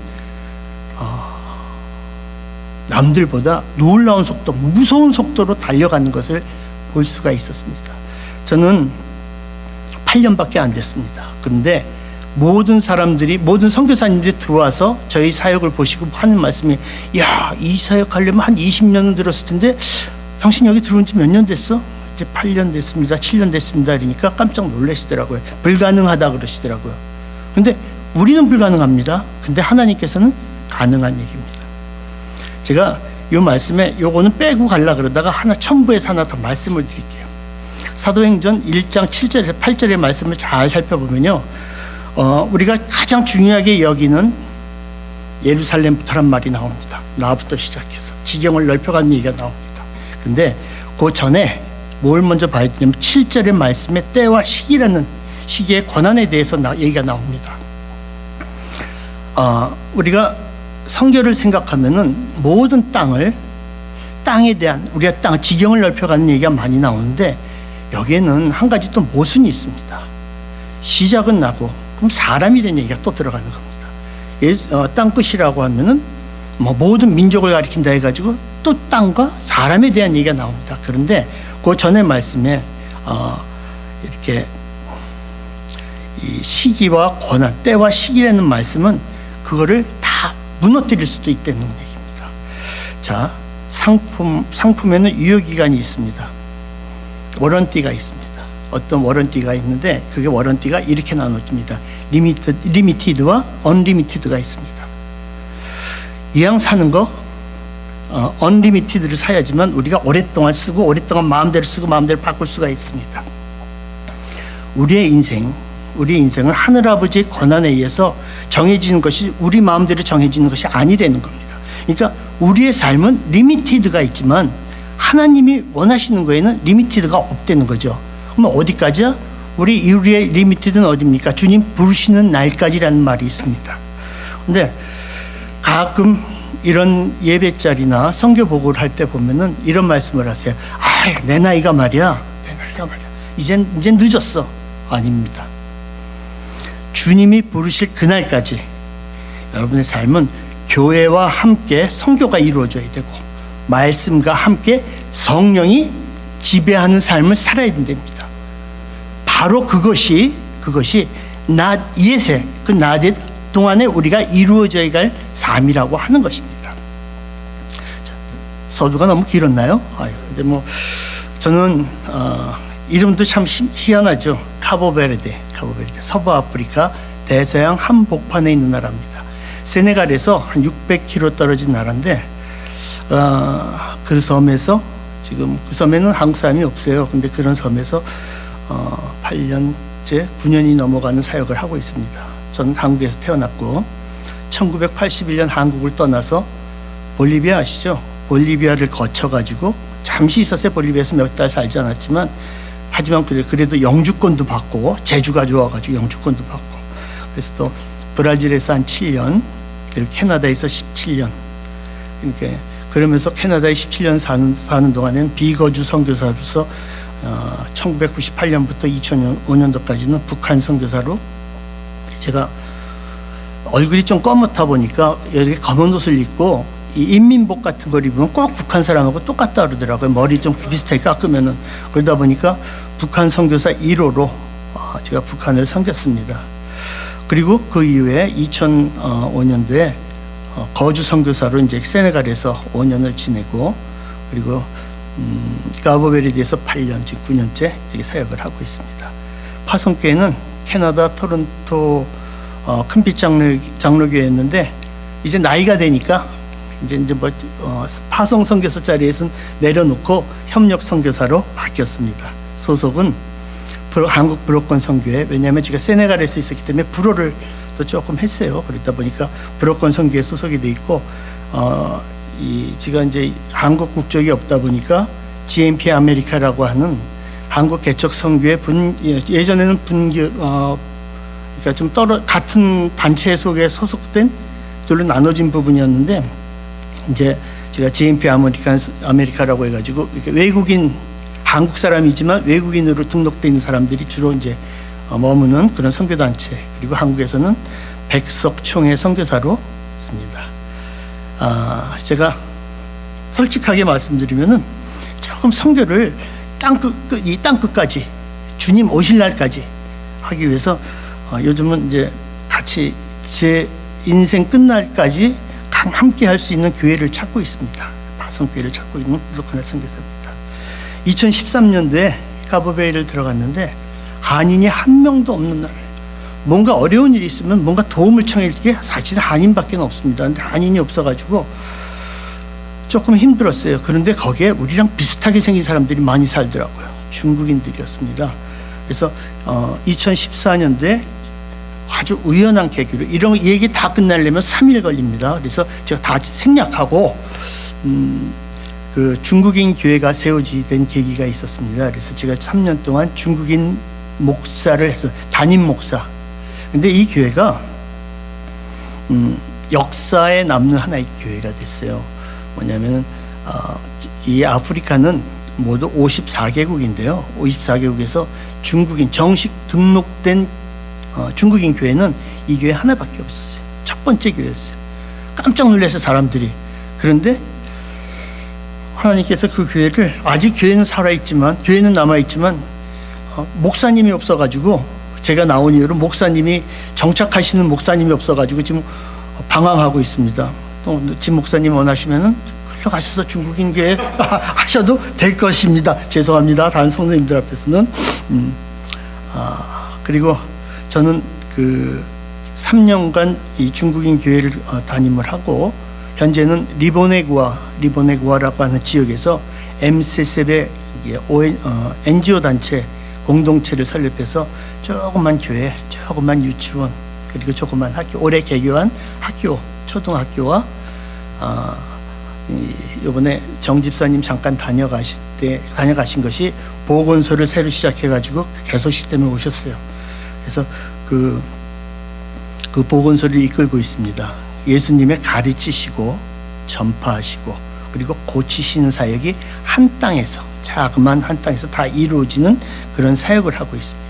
남들보다 놀라운 속도, 무서운 속도로 달려가는 것을 볼 수가 있었습니다. 저는 8년밖에 안 됐습니다. 그런데 모든 선교사님들이 들어와서 저희 사역을 보시고 하는 말씀이 이 사역 하려면 한 20년은 들었을 텐데 당신 여기 들어온 지 몇 년 됐어? 이제 8년 됐습니다. 7년 됐습니다. 이러니까 깜짝 놀라시더라고요. 불가능하다 그러시더라고요. 근데 우리는 불가능합니다. 근데 하나님께서는 가능한 얘기입니다. 제가 이 말씀에 요거는 빼고 가려고 그러다가 첨부해서 하나 더 말씀을 드릴게요. 사도행전 1장 7절에서 8절의 말씀을 잘 살펴보면요. 우리가 가장 중요하게 여기는 예루살렘부터란 말이 나옵니다. 나부터 시작해서 지경을 넓혀가는 얘기가 나옵니다. 그런데 그 전에 뭘 먼저 봐야 되냐면 7절의 말씀에 때와 시기라는 시기의 권한에 대해서 얘기가 나옵니다. 우리가 선교를 생각하면은 모든 땅에 대한 우리가 지경을 넓혀가는 얘기가 많이 나오는데 여기에는 한 가지 또 모순이 있습니다. 시작은 나고 그럼 사람이라는 얘기가 또 들어가는 겁니다. 땅끝이라고 하면은 모든 민족을 가리킨다 해가지고 또 땅과 사람에 대한 얘기가 나옵니다. 그런데 그 전에 말씀에 이렇게 이 시기와 권한, 때와 시기라는 말씀은 그거를 다 무너뜨릴 수도 있다는 얘기입니다. 자, 상품에는 유효기간이 있습니다. 워런티가 있습니다. 어떤 워런티가 있는데 그게 워런티가 이렇게 나눠집니다. 리미티드와 언리미티드가 있습니다. 이왕 사는 거 언리미티드를 사야지만 우리가 오랫동안 쓰고 오랫동안 마음대로 쓰고 마음대로 바꿀 수가 있습니다. 우리의 인생은 하늘아버지의 권한에 의해서 정해지는 것이 우리 마음대로 정해지는 것이 아니라는 겁니다. 그러니까 우리의 삶은 리미티드가 있지만 하나님이 원하시는 거에는 리미티드가 없다는 거죠. 그럼 어디까지야? 우리의 리미티드는 어디입니까? 주님 부르시는 날까지라는 말이 있습니다. 근데 가끔 이런 예배 자리나 선교 보고를 할 때 보면은 이런 말씀을 하세요. 내 나이가 말이야. 이젠 늦었어. 아닙니다. 주님이 부르실 그날까지 여러분의 삶은 교회와 함께 선교가 이루어져야 되고 말씀과 함께 성령이 지배하는 삶을 살아야 됩니다. 바로 그것이 낮 예세, 그 낮 동안에 우리가 이루어져야 할 삶이라고 하는 것입니다. 자, 서두가 너무 길었나요? 근데 뭐 저는 이름도 참 희한하죠. 카보베르데, 서부 아프리카 대서양 한복판에 있는 나라입니다. 세네갈에서 한 600km 떨어진 나라인데 그 섬에서 지금 그 섬에는 한국 사람이 없어요. 근데 그런 섬에서 8년째 9년이 넘어가는 사역을 하고 있습니다. 저는 한국에서 태어났고 1981년 한국을 떠나서 볼리비아 아시죠? 볼리비아를 거쳐가지고 잠시 있었어요. 볼리비아에서 몇 달 살지 않았지만 하지만 그래도 영주권도 받고 제주가 좋아가지고 영주권도 받고 그래서 또 브라질에서 한 7년 그리고 캐나다에서 17년 이렇게 그러면서 캐나다에 17년 사는 동안에는 비거주 선교사로서 1998년부터 2005년도까지는 북한 선교사로 제가 얼굴이 좀 검었다 보니까 이렇게 검은 옷을 입고 이 인민복 같은 걸 입으면 꼭 북한 사람하고 똑같다 그러더라고요. 머리 좀 비슷하게 깎으면은. 그러다 보니까 북한 선교사 1호로 제가 북한을 섬겼습니다. 그리고 그 이후에 2005년도에 거주 선교사로 이제 세네갈에서 5년을 지내고 그리고 가보베르디에서 8년, 지금 9년째 사역을 하고 있습니다. 파송교회는 캐나다 토론토 큰빛 장로교회였는데 이제 나이가 되니까 이제 뭐 파송 선교사 자리에서는 내려놓고 협력 선교사로 바뀌었습니다. 소속은 한국 불어권 선교회. 왜냐하면 제가 세네갈에서 있었기 때문에 불어를 또 조금 했어요. 그러다 보니까 불어권 선교회 소속이 돼 있고 제가 이제 한국 국적이 없다 보니까 GMP 아메리카라고 하는 한국 개척 선교회 예전에는 그러니까 좀 같은 단체 속에 소속된 둘로 나눠진 부분이었는데 이제 제가 GMP 아메리카라고 해가지고 이렇게 외국인 한국 사람이지만 외국인으로 등록돼 있는 사람들이 주로 이제 머무는 그런 선교 단체 그리고 한국에서는 백석총회 선교사로 있습니다. 제가 솔직하게 말씀드리면은 조금 선교를 이 땅끝까지 주님 오실 날까지 하기 위해서 요즘은 이제 같이 제 인생 끝날까지 함께 할 수 있는 교회를 찾고 있습니다. 파송교회를 찾고 있는 부족한 선교사입니다. 2013년도에 가보베이를 들어갔는데 한인이 한 명도 없는 날 뭔가 어려운 일이 있으면 뭔가 도움을 청할 게 사실 한인밖에 없습니다. 근데 한인이 없어가지고 조금 힘들었어요. 그런데 거기에 우리랑 비슷하게 생긴 사람들이 많이 살더라고요. 중국인들이었습니다. 그래서 2014년도에 아주 우연한 계기로 이런 얘기 다 끝내려면 3일 걸립니다. 그래서 제가 다 생략하고 그 중국인 교회가 세워지된 계기가 있었습니다. 그래서 제가 3년 동안 중국인 목사를 해서 담임 목사. 근데 이 교회가 역사에 남는 하나의 교회가 됐어요. 뭐냐면은 이 아프리카는 모두 54개국인데요. 54개국에서 중국인 정식 등록된 중국인 교회는 이 교회 하나밖에 없었어요. 첫 번째 교회였어요. 깜짝 놀라서 사람들이. 그런데 하나님께서 그 교회를 아직 교회는 살아있지만 교회는 남아있지만 목사님이 없어가지고 제가 나온 이후로 목사님이 정착하시는 목사님이 없어가지고 지금 방황하고 있습니다. 또 진 목사님 원하시면은 흘러가셔서 중국인 교회 하셔도 될 것입니다. 죄송합니다. 다른 성도님들 앞에서는. 그리고 저는 그 3년간 이 중국인 교회를 담임을 하고 현재는 리보네구아라고 하는 지역에서 MCC의 NGO 단체 공동체를 설립해서 조그만 교회, 조그만 유치원 그리고 조그만 학교, 올해 개교한 학교, 초등학교와 이번에 정 집사님 잠깐 다녀가신 것이 보건소를 새로 시작해가지고 개소식 때문에 오셨어요. 그래서 그 보건소를 이끌고 있습니다. 예수님의 가르치시고 전파하시고 그리고 고치시는 사역이 한 땅에서 자그마한 한 땅에서 다 이루어지는 그런 사역을 하고 있습니다.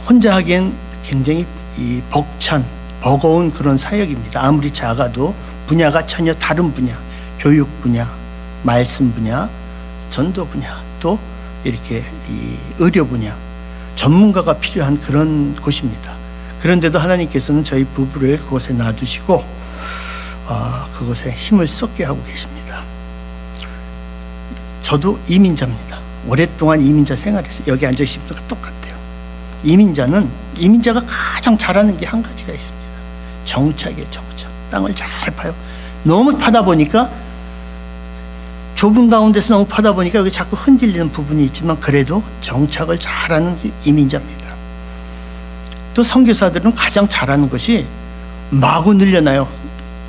혼자 하기엔 굉장히 이 벅찬 버거운 그런 사역입니다. 아무리 작아도 분야가 전혀 다른 분야, 교육 분야, 말씀 분야, 전도 분야, 또 이렇게 이 의료 분야, 전문가가 필요한 그런 곳입니다. 그런데도 하나님께서는 저희 부부를 그곳에 놔두시고 그곳에 힘을 쏟게 하고 계십니다. 저도 이민자입니다. 오랫동안 이민자 생활했어요. 여기 앉아계신 분과 똑같아요. 이민자가 가장 잘하는 게 한 가지가 있습니다. 정착이에요. 정착. 땅을 잘 파요. 너무 파다 보니까, 좁은 가운데서 너무 파다 보니까 여기 자꾸 흔들리는 부분이 있지만 그래도 정착을 잘하는 이민자입니다. 또 선교사들은 가장 잘하는 것이 마구 늘려놔요.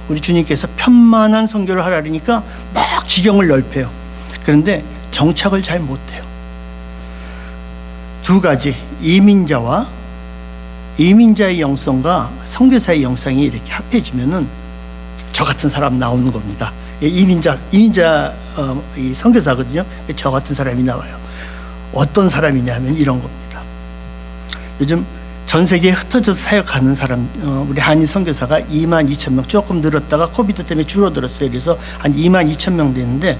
우리 주님께서 편만한 선교를 하라니까 막 지경을 넓혀요. 그런데 정착을 잘 못해요. 두 가지, 이민자의 영성과 선교사의 영성이 이렇게 합해지면은 저 같은 사람 나오는 겁니다. 이민자 이 선교사거든요. 저 같은 사람이 나와요. 어떤 사람이냐면 이런 겁니다. 요즘 전 세계에 흩어져서 사역하는 사람, 우리 한인 선교사가 22,000명, 조금 늘었다가 코비드 때문에 줄어들었어요. 그래서 한 22,000명 되는데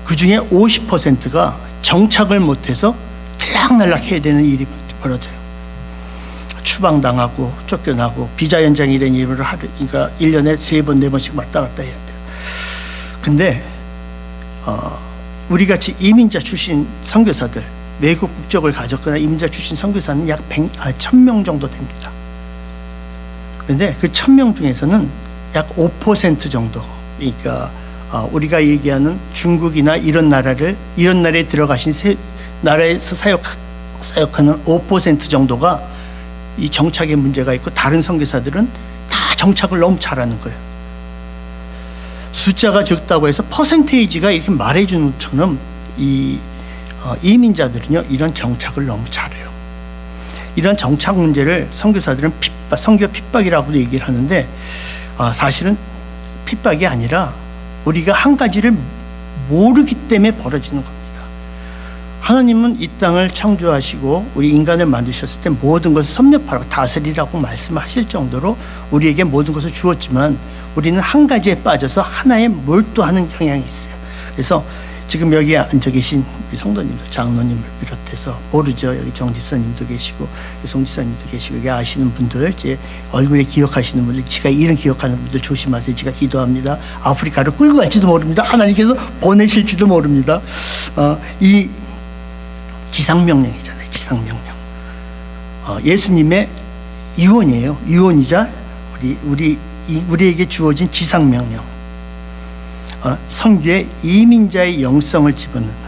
그 중에 50%가 정착을 못해서 들락날락해야 되는 일이 벌어져요. 추방당하고 쫓겨나고 비자 연장이라는 이유로 그러니까 1년에 3번, 4번씩 왔다 갔다 해야 돼요. 근데 우리같이 이민자 출신 선교사들, 외국 국적을 가졌거나 이민자 출신 선교사는 약 1,000명 정도 됩니다. 그런데 그 1,000명 중에서는 약 5% 정도, 그러니까 우리가 얘기하는 중국이나 이런 나라에 들어가신 나라에서 사역하는 5% 정도가 이 정착에 문제가 있고, 다른 선교사들은 다 정착을 너무 잘하는 거예요. 숫자가 적다고 해서 퍼센테이지가 이렇게 말해주는 것처럼 이민자들은요, 이런 정착을 너무 잘해요. 이런 정착 문제를 선교사들은 선교 핍박이라고도 얘기를 하는데, 사실은 핍박이 아니라 우리가 한 가지를 모르기 때문에 벌어지는 겁니다. 하나님은 이 땅을 창조하시고 우리 인간을 만드셨을 때 모든 것을 섭렵하라고 다스리라고 말씀하실 정도로 우리에게 모든 것을 주었지만, 우리는 한 가지에 빠져서 하나에 몰두하는 경향이 있어요. 그래서 지금 여기 앉아 계신 우리 성도님들, 장로님을 비롯해서 모르죠. 여기 정 집사님도 계시고 송 집사님도 계시고, 여기 아시는 분들, 제 얼굴에 기억하시는 분들, 제가 이름 기억하는 분들 조심하세요. 제가 기도합니다. 아프리카로 끌고 갈지도 모릅니다. 하나님께서 보내실지도 모릅니다. 이 지상명령이잖아요. 지상명령. 예수님의 유언이에요. 유언이자 우리에게 주어진 지상명령. 선교에 이민자의 영성을 집어넣는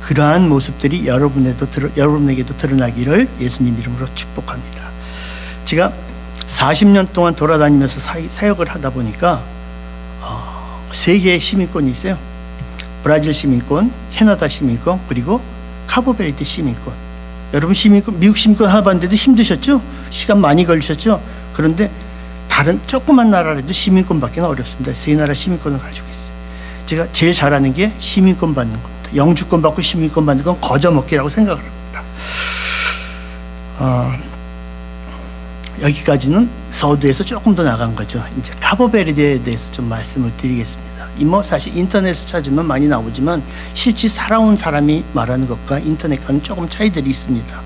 그러한 모습들이 여러분에게도 드러나기를 예수님 이름으로 축복합니다. 제가 40년 동안 돌아다니면서 사역을 하다 보니까 3개의 시민권이 있어요. 브라질 시민권, 캐나다 시민권, 그리고 카보베르데 시민권. 여러분 미국 시민권 하나 봤는데도 힘드셨죠? 시간 많이 걸리셨죠? 그런데 다른 조그만 나라라도 시민권 받기는 어렵습니다. 3나라 시민권을 가지고 있어요. 제가 제일 잘하는 게 시민권 받는 겁니다. 영주권 받고 시민권 받는 건 거저먹기라고 생각을 합니다. 여기까지는 서두에서 조금 더 나간 거죠. 이제 카보베르데에 대해서 좀 말씀을 드리겠습니다. 사실 인터넷에 찾으면 많이 나오지만 실제 살아온 사람이 말하는 것과 인터넷과는 조금 차이들이 있습니다.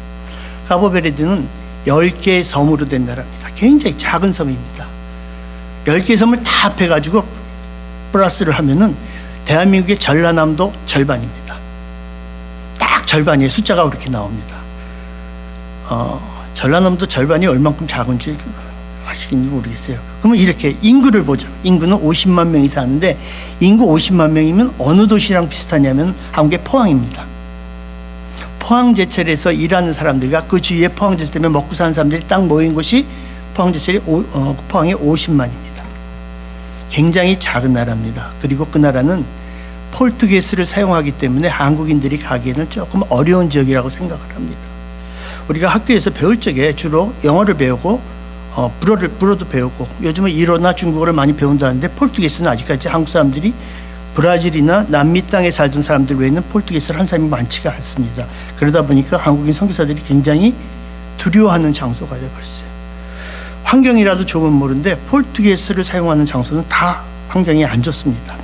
카보베르데는 10개의 섬으로 된 나라입니다. 굉장히 작은 섬입니다. 10개의 섬을 다 합해가지고 플러스를 하면은 대한민국의 전라남도 절반입니다. 딱 절반이에요. 숫자가 그렇게 나옵니다. 전라남도 절반이 얼만큼 작은지 아시겠는지 모르겠어요. 그러면 이렇게 인구를 보죠. 인구는 50만 명이 사는데, 인구 50만 명이면 어느 도시랑 비슷하냐면 한국의 포항입니다. 포항제철에서 일하는 사람들과 그 주위에 포항제철 때문에 먹고 사는 사람들이 딱 모인 곳이 포항제철이 포항에 50만입니다. 굉장히 작은 나라입니다. 그리고 그 나라는 포르투게스를 사용하기 때문에 한국인들이 가기에는 조금 어려운 지역이라고 생각을 합니다. 우리가 학교에서 배울 적에 주로 영어를 배우고 불어도 배우고, 요즘은 일어나 중국어를 많이 배운다는데, 포르투게스는 아직까지 한국 사람들이 브라질이나 남미 땅에 살던 사람들 외에는 포르투게스를 한 사람이 많지가 않습니다. 그러다 보니까 한국인 선교사들이 굉장히 두려워하는 장소가 되어버렸어요. 환경이라도 좋으면 모르는데 포르투게스를 사용하는 장소는 다 환경이 안 좋습니다.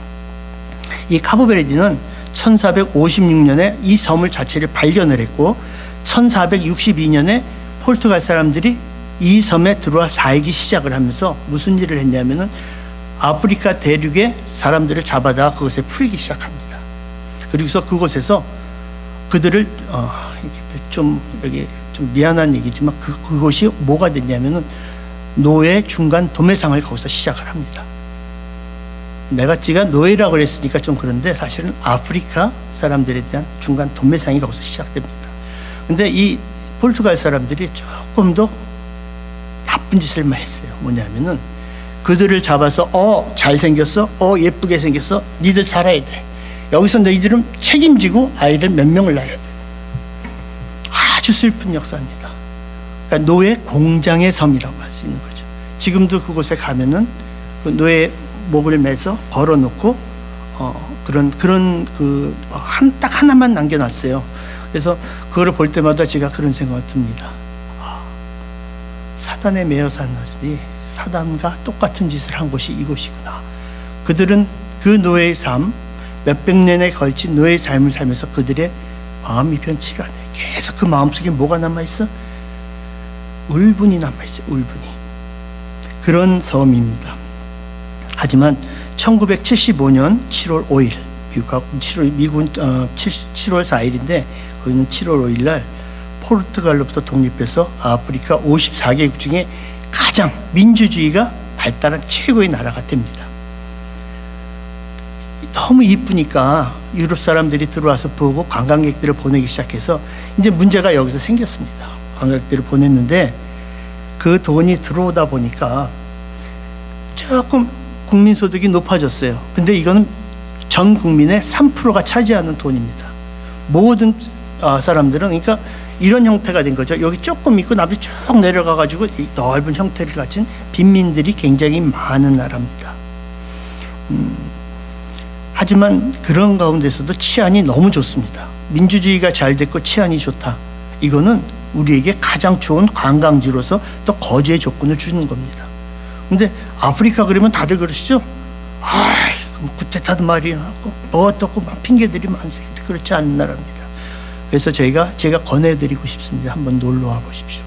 이 카보베르디는 1456년에 이 섬을 자체를 발견을 했고 1462년에 포르투갈 사람들이 이 섬에 들어와 살기 시작을 하면서 무슨 일을 했냐면은 아프리카 대륙의 사람들을 잡아다가 그것에 풀기 시작합니다. 그리고서 그곳에서 그들을 여기 좀 미안한 얘기지만 그곳이 뭐가 됐냐면은 노예 중간 도매상을 거기서 시작을 합니다. 내가 지가 노예라고 그랬으니까 좀 그런데 사실은 아프리카 사람들에 대한 중간 도매상이 거기서 시작됩니다. 근데 이 포르투갈 사람들이 조금 더 나쁜 짓을 했어요. 뭐냐면은 그들을 잡아서 잘생겼어, 예쁘게 생겼어, 니들 살아야 돼. 여기서 너희들은 책임지고 아이를 몇 명을 낳아야 돼. 아주 슬픈 역사입니다. 그러니까 노예 공장의 섬이라고 할 수 있는 거죠. 지금도 그곳에 가면은 그 노예 목을 매서 걸어놓고 딱 하나만 남겨놨어요. 그래서 그거를 볼 때마다 제가 그런 생각을 듭니다. 사단에 매여 산 자들이 사단과 똑같은 짓을 한 곳이 이곳이구나. 그들은 그 노예의 삶, 몇백 년에 걸친 노예의 삶을 살면서 그들의 마음이 변치를 않아요. 계속 그 마음속에 뭐가 남아있어? 울분이 남아있어요. 울분이. 그런 섬입니다. 하지만 1975년 7월 5일 미국은 7월 4일인데 거기는 7월 5일 날 포르투갈로부터 독립해서 아프리카 54개국 중에 가장 민주주의가 발달한 최고의 나라가 됩니다. 너무 이쁘니까 유럽 사람들이 들어와서 보고 관광객들을 보내기 시작해서 이제 문제가 여기서 생겼습니다. 관광객들을 보냈는데 그 돈이 들어오다 보니까 조금 국민소득이 높아졌어요. 근데 이거는 전 국민의 3%가 차지하는 돈입니다. 모든 사람들은 그러니까 이런 형태가 된 거죠. 여기 조금 있고 나머지 쭉 내려가 가지고 이 넓은 형태를 가진 빈민들이 굉장히 많은 나라입니다. 하지만 그런 가운데서도 치안이 너무 좋습니다. 민주주의가 잘 됐고 치안이 좋다. 이거는 우리에게 가장 좋은 관광지로서 또 거주의 조건을 주는 겁니다. 근데 아프리카 그러면 다들 그러시죠? 구테타도 말이 나고 어떻고 막 핑계들이 많습니다. 그렇지 않은 나라입니다. 그래서 제가 권해드리고 싶습니다. 한번 놀러 와 보십시오.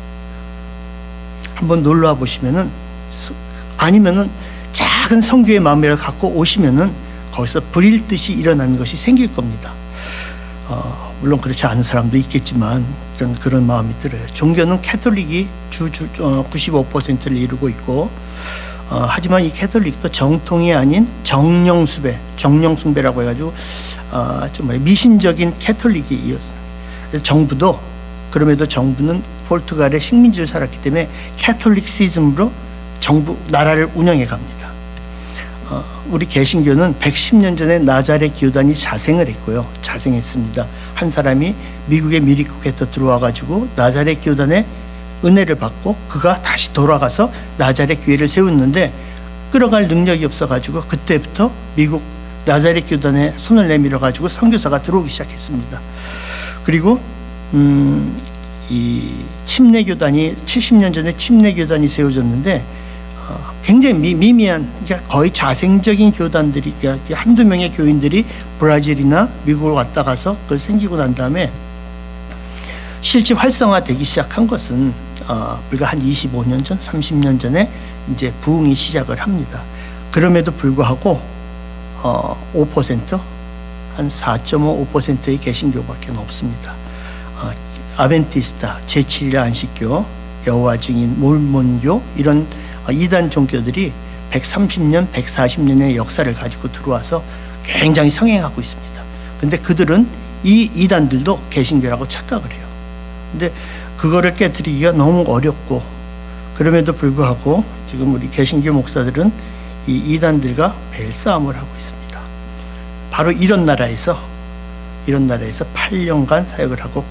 한번 놀러 와 보시면은 아니면은 작은 선교의 마음이라도 갖고 오시면은 거기서 불일 듯이 일어나는 것이 생길 겁니다. 물론 그렇지 않은 사람도 있겠지만 저는 그런 마음이 들어요. 종교는 캐톨릭이 95%를 이루고 있고 하지만 이 캐톨릭도 정통이 아닌 정령숭배라고 해가지고 좀 미신적인 캐톨릭이 이었어요. 그래서 그럼에도 정부는 포르투갈의 식민지를 살았기 때문에 캐톨릭시즘으로 나라를 운영해 갑니다. 우리 개신교는 110년 전에 나자렛 교단이 자생했습니다. 한 사람이 미국에 미리국에서 들어와가지고 나자렛 교단의 은혜를 받고 그가 다시 돌아가서 나자렛 교회를 세웠는데 끌어갈 능력이 없어가지고 그때부터 미국 나자렛 교단에 손을 내밀어가지고 선교사가 들어오기 시작했습니다. 그리고 이 침례교단이 70년 전에 침례교단이 세워졌는데 굉장히 미미한 그러니까 거의 자생적인 교단들이 그러니까 한두 명의 교인들이 브라질이나 미국을 왔다 가서 그걸 생기고 난 다음에 실제 활성화되기 시작한 것은 불과 한 25년 전, 30년 전에 이제 부흥이 시작을 합니다. 그럼에도 불구하고 5%, 한 4.5%의 개신교밖에 없습니다. 아벤티스타, 제7일 안식교, 여호와 증인, 몰몬교 이런 이단 종교들이 130년, 140년의 역사를 가지고 들어와서 굉장히 성행하고 있습니다. 근데 그들은 이 이단들도 개신교라고 착각을 해요. 근데 그거를 깨뜨리기가 너무 어렵고 그럼에도 불구하고 지금 우리 개신교 목사들은 이 이단들과 매일 싸움을 하고 있습니다. 바로 이런 나라에서 8년간 사역을 하고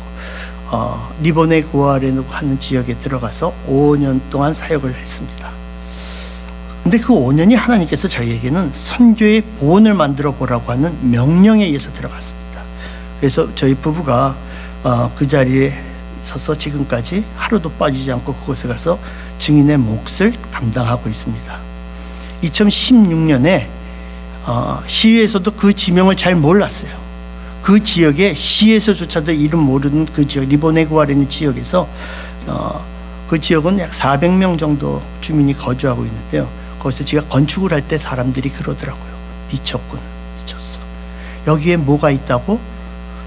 리보네 고아레누 하는 지역에 들어가서 5년 동안 사역을 했습니다. 근데 그 5년이 하나님께서 저희에게는 선교의 보원을 만들어 보라고 하는 명령에 의해서 들어갔습니다. 그래서 저희 부부가 그 자리에 서서 지금까지 하루도 빠지지 않고 그곳에 가서 증인의 몫을 감당하고 있습니다. 2016년에 시에서도 그 지명을 잘 몰랐어요. 그 지역에 시에서조차도 이름 모르는 그 지역, 리보네구아라는 지역에서 그 지역은 약 400명 정도 주민이 거주하고 있는데요. 거기서 제가 건축을 할 때 사람들이 그러더라고요. 미쳤군, 미쳤어. 여기에 뭐가 있다고?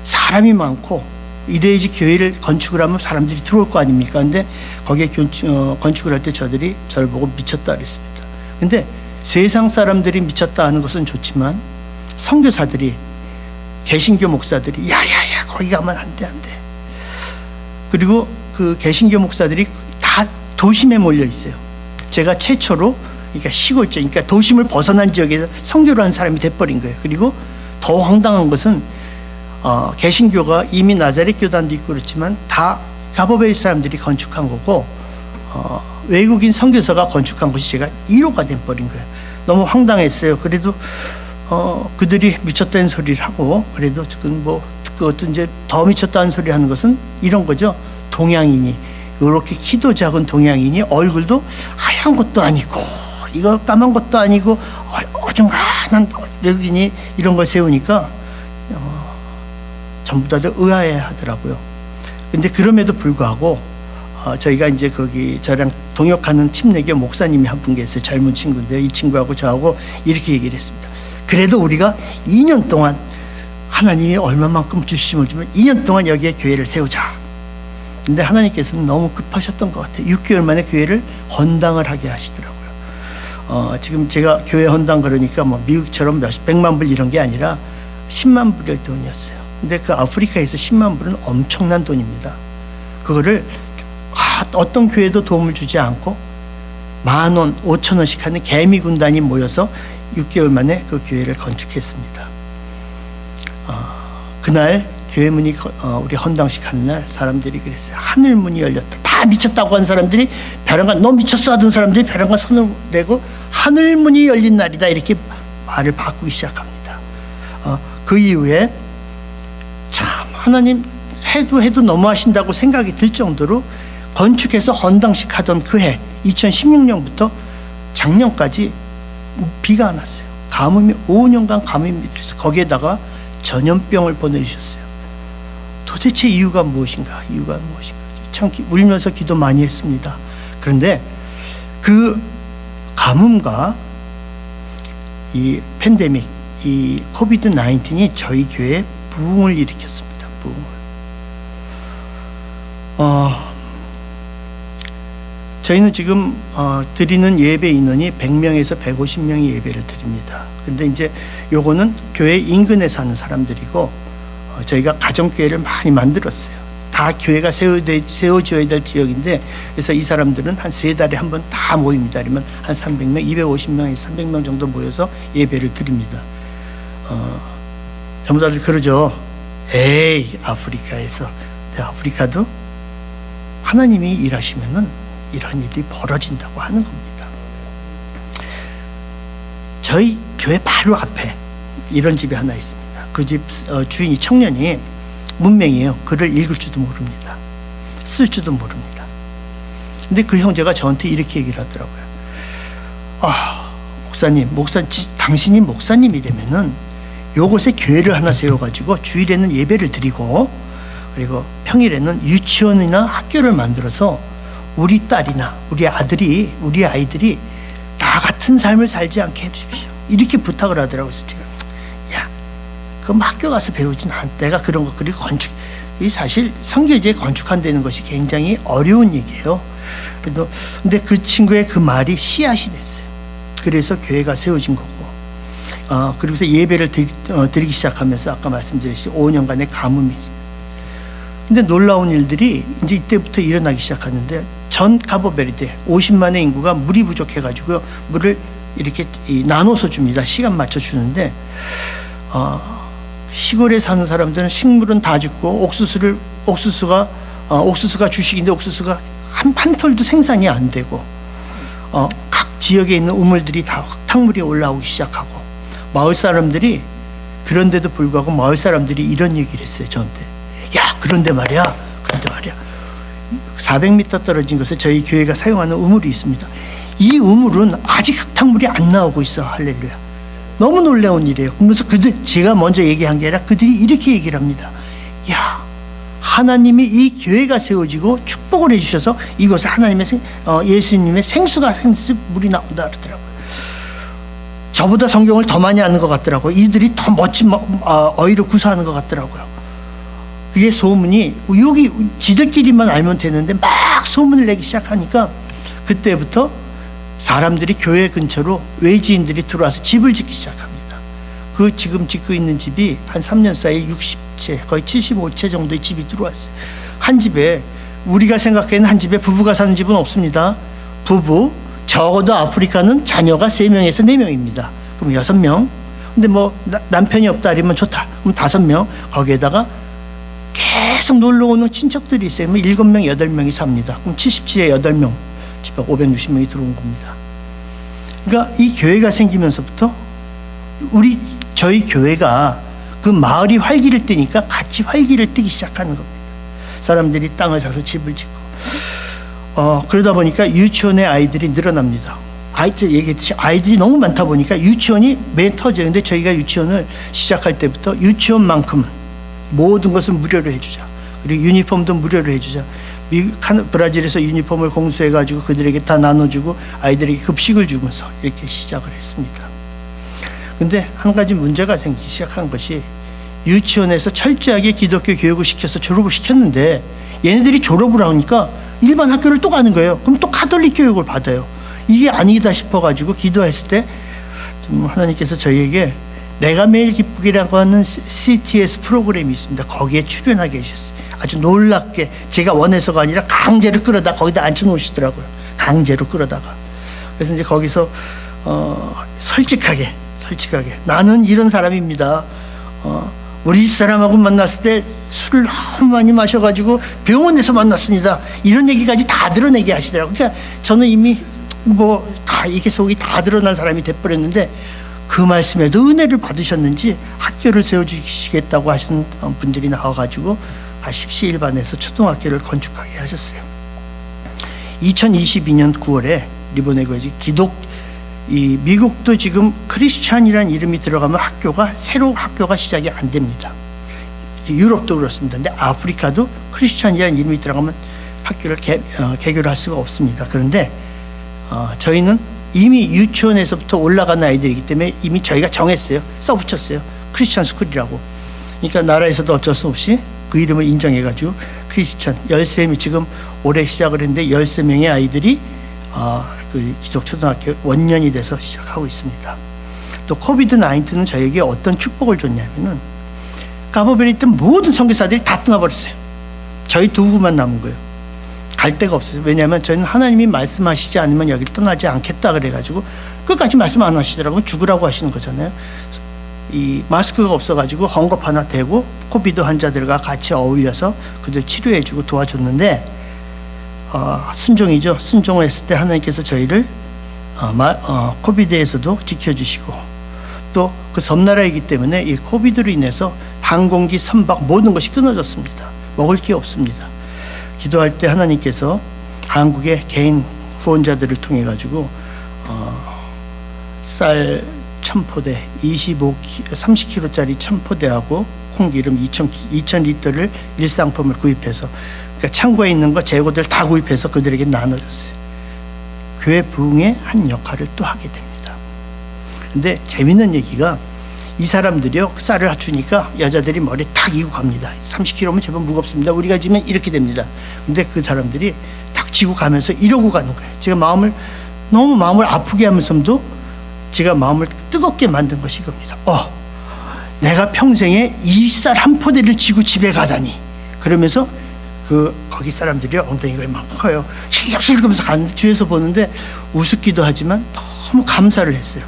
사람이 많고 이래야지 교회를 건축을 하면 사람들이 들어올 거 아닙니까? 근데 거기에 건축을 할 때 저들이 저를 보고 미쳤다 그랬습니다. 근데 세상 사람들이 미쳤다 하는 것은 좋지만 선교사들이, 개신교 목사들이 야야야 거기 가면 안 돼, 안 돼. 그리고 그 개신교 목사들이 다 도심에 몰려 있어요. 제가 최초로, 그러니까 시골 쪽, 그러니까 도심을 벗어난 지역에서 선교를 한 사람이 돼버린 거예요. 그리고 더 황당한 것은 개신교가 이미 나자렛 교단도 있고 그렇지만 다 가버베이 사람들이 건축한 거고 외국인 선교사가 건축한 것이 제가 1호가 돼버린 거예요. 너무 황당했어요. 그래도 그들이 미쳤다는 소리를 하고, 그래도 지금 뭐 어떤 이제 더 미쳤다는 소리 하는 것은 이런 거죠. 동양인이, 이렇게 키도 작은 동양인이 얼굴도 하얀 것도 아니고 이거 까만 것도 아니고 어중간한 외국인이 이런 걸 세우니까 전부 다들 의아해 하더라고요. 근데 그럼에도 불구하고 저희가 이제 거기 저랑 동역하는 침례교 목사님이 한 분 계세요. 젊은 친구인데 이 친구하고 저하고 이렇게 얘기를 했습니다. 그래도 우리가 2년 동안 하나님이 얼마만큼 주시면 2년 동안 여기에 교회를 세우자. 근데 하나님께서는 너무 급하셨던 것 같아요. 6개월 만에 교회를 헌당을 하게 하시더라고요. 지금 제가 교회 헌당 그러니까 뭐 미국처럼 몇백만 불 이런 게 아니라 10만 불의 돈이었어요. 근데 그 아프리카에서 10만 불은 엄청난 돈입니다. 그거를 어떤 교회도 도움을 주지 않고 10,000원, 5,000원씩 하는 개미 군단이 모여서 6개월 만에 그 교회를 건축했습니다. 그날 교회 문이 우리 헌당식 하는 날 사람들이 그랬어요. 하늘 문이 열렸다. 다 미쳤다고 한 사람들이 벼랑간 너 미쳤어 하던 사람들이 벼랑간 손을 내고 하늘 문이 열린 날이다 이렇게 말을 바꾸기 시작합니다. 그 이후에 참 하나님 해도 너무하신다고 생각이 들 정도로 건축해서 헌당식 하던 그 해 2016년부터 작년까지 비가 안 왔어요. 가뭄이 5년간 가뭄이 들어서 거기에다가 전염병을 보내주셨어요. 도대체 이유가 무엇인가? 참 울면서 기도 많이 했습니다. 그런데 그 가뭄과 이 팬데믹, 이 코비드 19이 저희 교회에 부흥을 일으켰습니다. 부흥을. 저희는 지금 드리는 예배 인원이 100명에서 150명이 예배를 드립니다. 근데 이제 요거는 교회 인근에 사는 사람들이고 저희가 가정교회를 많이 만들었어요. 다 교회가 세워져야 될 지역인데, 그래서 이 사람들은 한 3달에 한 번 다 모입니다. 그러면 한 300명, 250명에서 300명 정도 모여서 예배를 드립니다. 전부 다들 그러죠. 에이, 아프리카에서. 근데 아프리카도 하나님이 일하시면은 이런 일이 벌어진다고 하는 겁니다. 저희 교회 바로 앞에 이런 집이 하나 있습니다. 그 집 주인이 청년이 문맹이에요. 글을 읽을 줄도 모릅니다. 쓸 줄도 모릅니다. 근데 그 형제가 저한테 이렇게 얘기를 하더라고요. 목사님, 당신이 목사님이라면은 요곳에 교회를 하나 세워가지고 주일에는 예배를 드리고, 그리고 평일에는 유치원이나 학교를 만들어서 우리 딸이나 우리 아이들이 나 같은 삶을 살지 않게 해주십시오. 이렇게 부탁을 하더라고요. 제가 그럼 학교 가서 배우진 않. 내가 그런 거. 그리고 건축, 이 사실 선교지에 건축한다는 것이 굉장히 어려운 얘기예요. 근데 그 친구의 그 말이 씨앗이 됐어요. 그래서 교회가 세워진 거고, 그리고서 예배를 드리기 시작하면서 아까 말씀드렸듯이 5년간의 가뭄이. 근데 놀라운 일들이 이제 이때부터 일어나기 시작하는데, 전 카보베르데 50만의 인구가 물이 부족해가지고요, 물을 이렇게 나눠서 줍니다. 시간 맞춰 주는데, 시골에 사는 사람들은 식물은 다 죽고 옥수수가 주식인데 옥수수가 한 털도 생산이 안 되고, 각 지역에 있는 우물들이 다 흙탕물이 올라오기 시작하고, 마을 사람들이, 그런데도 불구하고 마을 사람들이 이런 얘기를 했어요. 저한테. 그런데 말이야 400m 떨어진 곳에 저희 교회가 사용하는 우물이 있습니다. 이 우물은 아직 흙탕물이 안 나오고 있어. 할렐루야. 너무 놀라운 일이에요. 그러면서 제가 먼저 얘기한 게 아니라 그들이 이렇게 얘기를 합니다. 야, 하나님이 이 교회가 세워지고 축복을 해주셔서 이곳에 하나님의 예수님의 물이 나온다 그러더라고요. 저보다 성경을 더 많이 아는 것 같더라고요. 이들이 더 멋진 어휘를 구사하는 것 같더라고요. 그게 소문이 여기 지들끼리만 알면 되는데 막 소문을 내기 시작하니까 그때부터 사람들이 교회 근처로 외지인들이 들어와서 집을 짓기 시작합니다. 그 지금 짓고 있는 집이 한 3년 사이에 60채 거의 75채 정도의 집이 들어왔어요. 한 집에 우리가 생각하는 한 집에 부부가 사는 집은 없습니다. 부부 적어도 아프리카는 자녀가 3명에서 4명입니다. 그럼 6명. 근데 뭐 남편이 없다 이러면 좋다. 그럼 5명. 거기에다가 계속 놀러 오는 친척들이 있어요. 7명, 8명이 삽니다. 그럼 70치에 8명. 집에 560명이 들어온 겁니다. 그러니까 이 교회가 생기면서부터 저희 교회가 그 마을이 활기를 띠니까 같이 활기를 띠기 시작하는 겁니다. 사람들이 땅을 사서 집을 짓고 그러다 보니까 유치원의 아이들이 늘어납니다. 얘기했듯이 아이들이 너무 많다 보니까 유치원이 맨 터져요. 근데 저희가 유치원을 시작할 때부터 유치원만큼 모든 것을 무료로 해주자. 그리고 유니폼도 무료로 해주자. 브라질에서 유니폼을 공수해가지고 그들에게 다 나눠주고 아이들에게 급식을 주면서 이렇게 시작을 했습니다. 근데 한 가지 문제가 생기기 시작한 것이 유치원에서 철저하게 기독교 교육을 시켜서 졸업을 시켰는데 얘네들이 졸업을 하니까 일반 학교를 또 가는 거예요. 그럼 또 가톨릭 교육을 받아요. 이게 아니다 싶어가지고 기도했을 때 하나님께서 저희에게 내가 매일 기쁘기라고 하는 CTS 프로그램이 있습니다. 거기에 출연하게 해주셨어요. 아주 놀랍게 제가 원해서가 아니라 강제로 끌어다 거기다 앉혀놓으시더라고요. 강제로 끌어다가. 그래서 이제 거기서 솔직하게 나는 이런 사람입니다. 우리 집 사람하고 만났을 때 술을 너무 많이 마셔가지고 병원에서 만났습니다. 이런 얘기까지 다 드러내게 하시더라고요. 그러니까 저는 이미 다 이게 속이 다 드러난 사람이 돼버렸는데 그 말씀에도 은혜를 받으셨는지 학교를 세워주시겠다고 하시는 분들이 나와가지고 십시일반에서 초등학교를 건축하게 하셨어요. 2022년 9월에 리보네고에 미국도 지금 크리스찬이라는 이름이 들어가면 새로 학교가 시작이 안 됩니다. 유럽도 그렇습니다. 근데 아프리카도 크리스찬이라는 이름이 들어가면 학교를 개교를 할 수가 없습니다. 그런데 저희는 이미 유치원에서부터 올라간 아이들이기 때문에 이미 저희가 정했어요. 써붙였어요. 크리스찬 스쿨이라고. 그러니까 나라에서도 어쩔 수 없이 그 이름을 인정해가지고 크리스찬 13명이 지금 올해 시작을 했는데 13명의 아이들이 그 기독초등학교 원년이 돼서 시작하고 있습니다. 또 코비드-19는 저에게 어떤 축복을 줬냐면은 가보변에 있던 모든 선교사들이 다 떠나버렸어요. 저희 두 부만 남은 거예요. 갈 데가 없어요. 왜냐하면 저희는 하나님이 말씀하시지 않으면 여기를 떠나지 않겠다 그래가지고 끝까지 말씀 안 하시더라고요. 죽으라고 하시는 거잖아요. 이 마스크가 없어가지고 헝겊 하나 대고 코비드 환자들과 같이 어울려서 그들 치료해주고 도와줬는데 순종이죠. 순종을 했을 때 하나님께서 저희를 코비드에서도 지켜주시고 또 그 섬나라이기 때문에 이 코비드로 인해서 항공기, 선박 모든 것이 끊어졌습니다. 먹을 게 없습니다. 기도할 때 하나님께서 한국의 개인 후원자들을 통해 가지고 쌀 1000포대, 30kg짜리 1000포대하고 콩기름 2000리터를 일상품을 구입해서 그러니까 창고에 있는 거 재고들 다 구입해서 그들에게 나눠줬어요. 교회 부흥의 한 역할을 또 하게 됩니다. 근데 재밌는 얘기가 이 사람들이요 쌀을 주니까 여자들이 머리에 탁 이고 갑니다. 30kg면 제법 무겁습니다. 우리가 지면 이렇게 됩니다. 근데 그 사람들이 탁 지고 가면서 이러고 가는 거예요. 제가 너무 마음을 아프게 하면서도 제가 마음을 뜨겁게 만든 것이 이겁니다. 내가 평생에 이 쌀 한 포대를 지고 집에 가다니. 그러면서 거기 사람들이 엉덩이가 막 커요. 실룩실룩 하면서 가는데 뒤에서 보는데 우습기도 하지만 너무 감사를 했어요.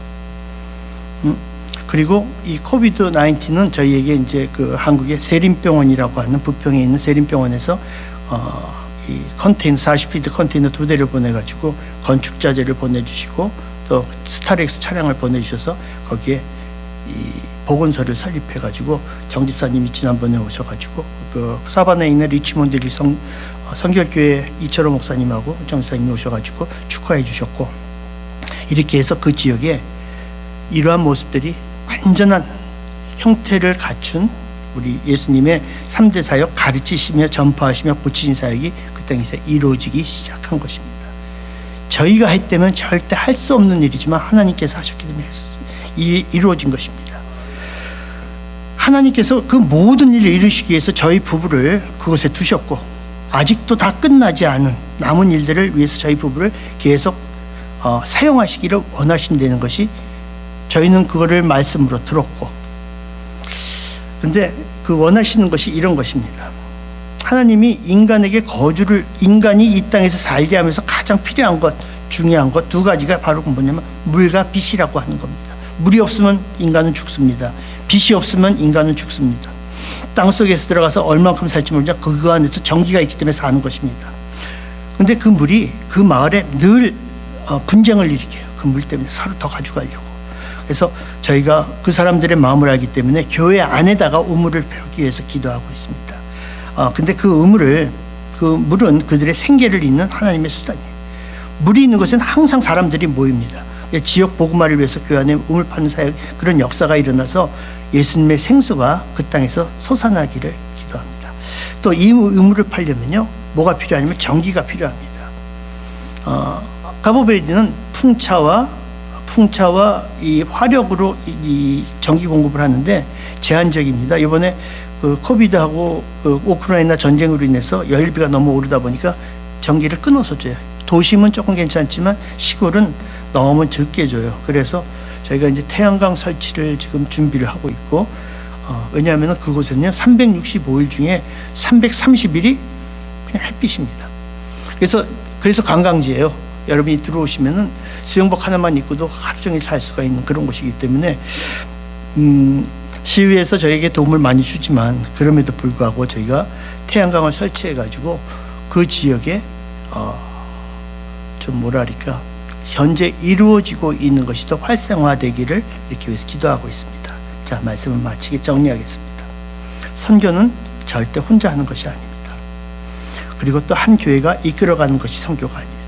그리고 이 코비드-19은 저희에게 이제 그 한국의 세림병원이라고 하는 부평에 있는 세림병원에서 이 컨테이너 40피트 컨테이너 2대를 보내가지고 건축자재를 보내주시고 또 스타렉스 차량을 보내주셔서 거기에 이 복원서를 설립해가지고 정 집사님이 지난번에 오셔가지고 그 사바나에 있는 리치몬드 성결교회 이철호 목사님하고 정 집사님이 오셔가지고 축하해 주셨고, 이렇게 해서 그 지역에 이러한 모습들이 완전한 형태를 갖춘 우리 예수님의 3대 사역, 가르치시며 전파하시며 고치신 사역이 그 땅에서 이루어지기 시작한 것입니다. 저희가 했다면 절대 할 수 없는 일이지만 하나님께서 하셨기 때문에 이루어진 것입니다. 하나님께서 그 모든 일을 이루시기 위해서 저희 부부를 그곳에 두셨고, 아직도 다 끝나지 않은 남은 일들을 위해서 저희 부부를 계속 사용하시기를 원하신다는 것이, 저희는 그거를 말씀으로 들었고, 근데 그 원하시는 것이 이런 것입니다. 하나님이 인간이 이 땅에서 살게 하면서 가장 필요한 것, 중요한 것 두 가지가 바로 뭐냐면 물과 빛이라고 하는 겁니다. 물이 없으면 인간은 죽습니다. 빛이 없으면 인간은 죽습니다. 땅 속에서 들어가서 얼만큼 살지 모르지만 그 안에서 전기가 있기 때문에 사는 것입니다. 그런데 그 물이 그 마을에 늘 분쟁을 일으켜요. 그 물 때문에 서로 더 가져가려고. 그래서 저희가 그 사람들의 마음을 알기 때문에 교회 안에다가 우물을 배우기 위해서 기도하고 있습니다. 근데 그 물은 그들의 생계를 잇는 하나님의 수단이에요. 물이 있는 곳은 항상 사람들이 모입니다. 지역 복음화를 위해서 교회 안에 우물 파는 사역, 그런 역사가 일어나서 예수님의 생수가 그 땅에서 솟아나기를 기도합니다. 또 이 우물을 팔려면요, 뭐가 필요하냐면 전기가 필요합니다. 가보베이드는 풍차와 이 화력으로 이 전기 공급을 하는데 제한적입니다. 이번에 그 코비드하고 그 우크라이나 전쟁으로 인해서 연료비가 너무 오르다 보니까 전기를 끊어서 줘요. 도심은 조금 괜찮지만 시골은 너무 적게 줘요. 그래서 저희가 이제 태양광 설치를 지금 준비를 하고 있고, 왜냐하면 그곳은요 365일 중에 330일이 그냥 햇빛입니다. 그래서 관광지예요. 여러분이 들어오시면은 수영복 하나만 입고도 하루 종일 살 수가 있는 그런 곳이기 때문에 시의회에서 저에게 도움을 많이 주지만, 그럼에도 불구하고 저희가 태양광을 설치해 가지고 그 지역에 좀 뭐랄까 현재 이루어지고 있는 것이 더 활성화되기를 이렇게 위해서 기도하고 있습니다. 자, 말씀을 마치게 정리하겠습니다. 선교는 절대 혼자 하는 것이 아닙니다. 그리고 또 한 교회가 이끌어가는 것이 선교가 아닙니다.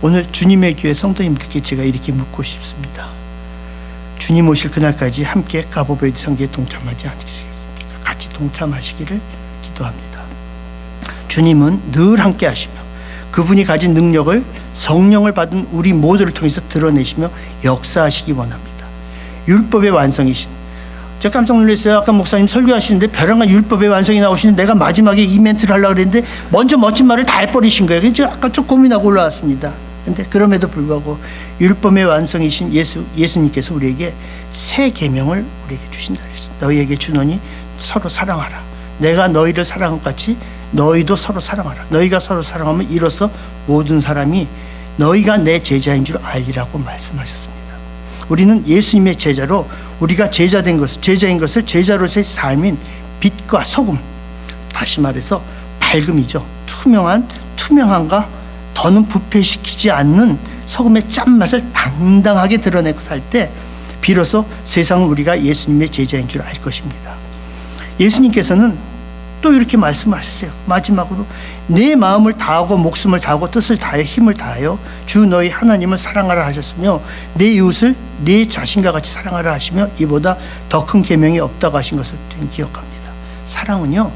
오늘 주님의 교회 성도님들께 제가 이렇게 묻고 싶습니다. 주님 오실 그날까지 함께 가보베이드 선교에 동참하지 않으시겠습니까? 같이 동참하시기를 기도합니다. 주님은 늘 함께 하시며 그분이 가진 능력을 성령을 받은 우리 모두를 통해서 드러내시며 역사하시기 원합니다. 율법의 완성이신, 제가 깜짝 놀랐어요. 아까 목사님 설교하시는데 벼랑간 율법의 완성이 나오시는데 내가 마지막에 이 멘트를 하려고 그랬는데 먼저 멋진 말을 다 해버리신 거예요. 그래서 제가 아까 좀 고민하고 올라왔습니다. 근데 그럼에도 불구하고 율법의 완성이신 예수님께서 우리에게 새 계명을 우리에게 주신다 그랬어요. 너희에게 주노니 서로 사랑하라. 내가 너희를 사랑한 것 같이 너희도 서로 사랑하라. 너희가 서로 사랑하면 이로써 모든 사람이 너희가 내 제자인 줄 알리라고 말씀하셨습니다. 우리는 예수님의 제자로, 우리가 제자인 것을 제자로서의 삶인 빛과 소금, 다시 말해서 밝음이죠. 투명함과 더는 부패시키지 않는 소금의 짠맛을 당당하게 드러내고 살 때 비로소 세상은 우리가 예수님의 제자인 줄 알 것입니다. 예수님께서는 또 이렇게 말씀하셨어요. 마지막으로 내 마음을 다하고 목숨을 다하고 뜻을 다하여 힘을 다하여 주 너희 하나님을 사랑하라 하셨으며 내 이웃을 내 자신과 같이 사랑하라 하시며 이보다 더 큰 계명이 없다고 하신 것을 기억합니다. 사랑은요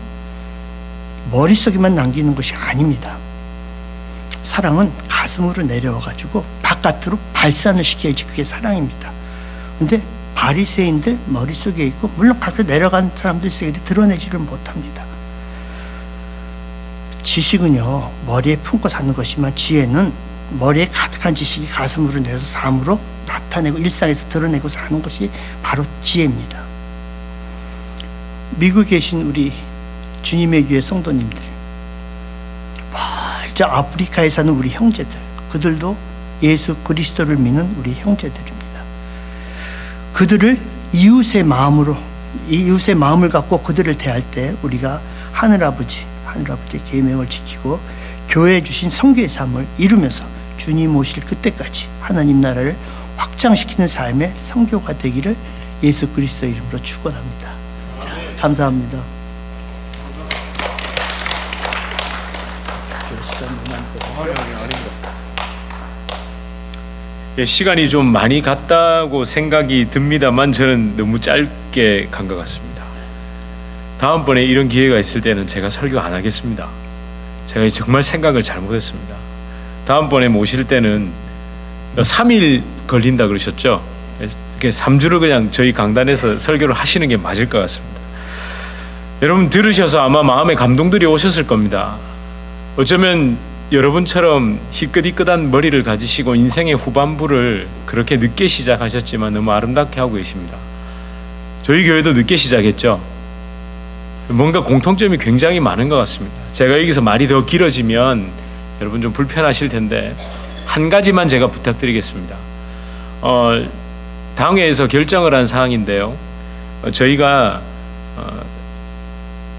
머릿속에만 남기는 것이 아닙니다. 사랑은 가슴으로 내려와가지고 바깥으로 발산을 시켜야지 그게 사랑입니다. 근데 바리새인들 머릿속에 있고, 물론 밖에 내려간 사람도 있어요. 드러내지를 못합니다. 지식은요 머리에 품고 사는 것이지만 지혜는 머리에 가득한 지식이 가슴으로 내려서 삶으로 나타내고 일상에서 드러내고 사는 것이 바로 지혜입니다. 미국에 계신 우리 주님의 교회 성도님들, 멀저 아프리카에 사는 우리 형제들, 그들도 예수 그리스도를 믿는 우리 형제들입니다. 그들을 이웃의 마음을 갖고 그들을 대할 때 우리가 하늘아버지의 계명을 지키고 교회에 주신 선교의 삶을 이루면서 주님 오실 그때까지 하나님 나라를 확장시키는 삶의 선교가 되기를 예수 그리스도 이름으로 축원합니다. 자, 감사합니다. 예, 시간이 좀 많이 갔다고 생각이 듭니다만 저는 너무 짧게 간 것 같습니다. 다음번에 이런 기회가 있을 때는 제가 설교 안 하겠습니다. 제가 정말 생각을 잘못했습니다. 다음번에 모실 때는 3일 걸린다 그러셨죠? 3주를 그냥 저희 강단에서 설교를 하시는 게 맞을 것 같습니다. 여러분 들으셔서 아마 마음에 감동들이 오셨을 겁니다. 어쩌면 여러분처럼 희끗희끗한 머리를 가지시고 인생의 후반부를 그렇게 늦게 시작하셨지만 너무 아름답게 하고 계십니다. 저희 교회도 늦게 시작했죠. 뭔가 공통점이 굉장히 많은 것 같습니다. 제가 여기서 말이 더 길어지면 여러분 좀 불편하실 텐데 한 가지만 제가 부탁드리겠습니다. 당회에서 결정을 한 사항인데요. 저희가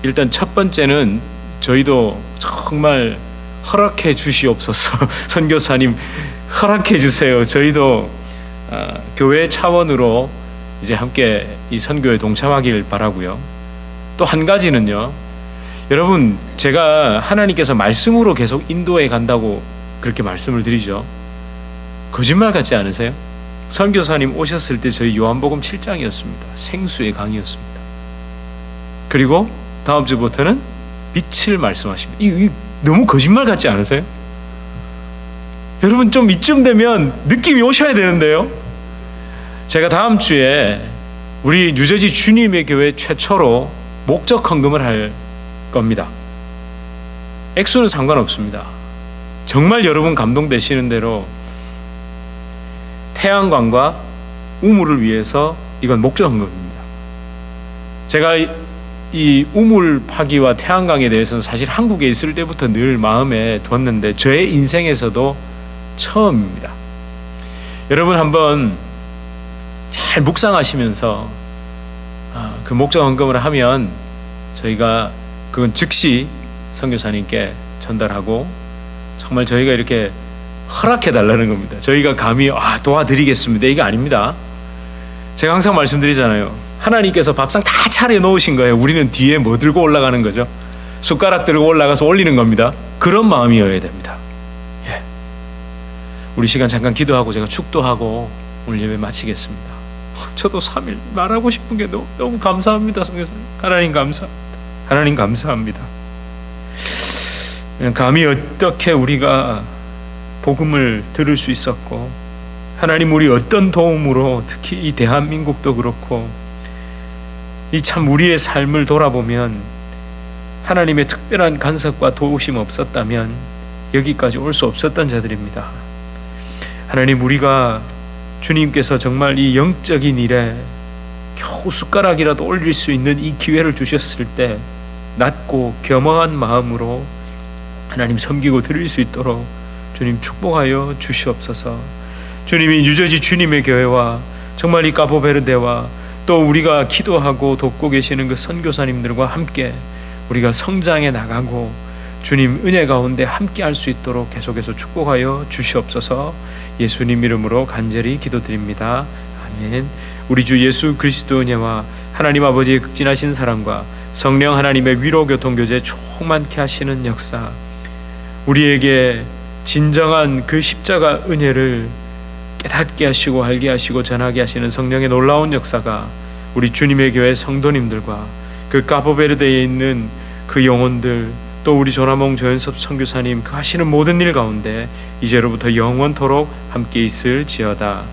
일단 첫 번째는 저희도 정말 허락해 주시옵소서. 선교사님 허락해 주세요. 저희도 교회 차원으로 이제 함께 이 선교에 동참하길 바라고요. 또 한 가지는요. 여러분 제가 하나님께서 말씀으로 계속 인도해 간다고 그렇게 말씀을 드리죠. 거짓말 같지 않으세요? 선교사님 오셨을 때 저희 요한복음 7장이었습니다. 생수의 강이었습니다. 그리고 다음 주부터는 빛을 말씀하십니다. 이 너무 거짓말 같지 않으세요? 여러분 좀 이쯤 되면 느낌이 오셔야 되는데요. 제가 다음 주에 우리 뉴저지 주님의 교회 최초로 목적 헌금을 할 겁니다. 액수는 상관없습니다. 정말 여러분 감동되시는 대로 태양광과 우물을 위해서 이건 목적 헌금입니다. 제가 이 우물 파기와 태양광에 대해서는 사실 한국에 있을 때부터 늘 마음에 두었는데 저의 인생에서도 처음입니다. 여러분 한번 잘 묵상하시면서 그 목적 헌금을 하면 저희가 그건 즉시 선교사님께 전달하고 정말 저희가 이렇게 허락해 달라는 겁니다. 저희가 감히 도와드리겠습니다 이게 아닙니다. 제가 항상 말씀드리잖아요. 하나님께서 밥상 다 차려 놓으신 거예요. 우리는 뒤에 뭐 들고 올라가는 거죠? 숟가락 들고 올라가서 올리는 겁니다. 그런 마음이어야 됩니다. 예. 우리 시간 잠깐 기도하고 제가 축도하고 오늘 예배 마치겠습니다. 저도 3일 말하고 싶은 게 너무 감사합니다. 하나님 감사합니다. 하나님 감사합니다. 감히 어떻게 우리가 복음을 들을 수 있었고 하나님 우리 어떤 도움으로 특히 이 대한민국도 그렇고 이 참 우리의 삶을 돌아보면 하나님의 특별한 간섭과 도우심 없었다면 여기까지 올 수 없었던 자들입니다. 하나님 우리가 주님께서 정말 이 영적인 일에 겨우 숟가락이라도 올릴 수 있는 이 기회를 주셨을 때 낮고 겸허한 마음으로 하나님 섬기고 드릴 수 있도록 주님 축복하여 주시옵소서. 주님이 뉴저지 주님의 교회와 정말 이 카보베르데와 또 우리가 기도하고 돕고 계시는 그 선교사님들과 함께 우리가 성장해 나가고 주님 은혜 가운데 함께 할 수 있도록 계속해서 축복하여 주시옵소서. 예수님 이름으로 간절히 기도드립니다. 아멘. 우리 주 예수 그리스도 은혜와 하나님 아버지의 극진하신 사랑과 성령 하나님의 위로 교통 교제 충만케 하시는 역사, 우리에게 진정한 그 십자가 은혜를 깨닫게 하시고 알게 하시고 전하게 하시는 성령의 놀라운 역사가 우리 주님의 교회 성도님들과 그 카보베르데에 있는 그 영혼들 또 우리 조나몽 조연섭 선교사님 그 하시는 모든 일 가운데 이제로부터 영원토록 함께 있을지어다.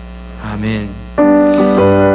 아멘.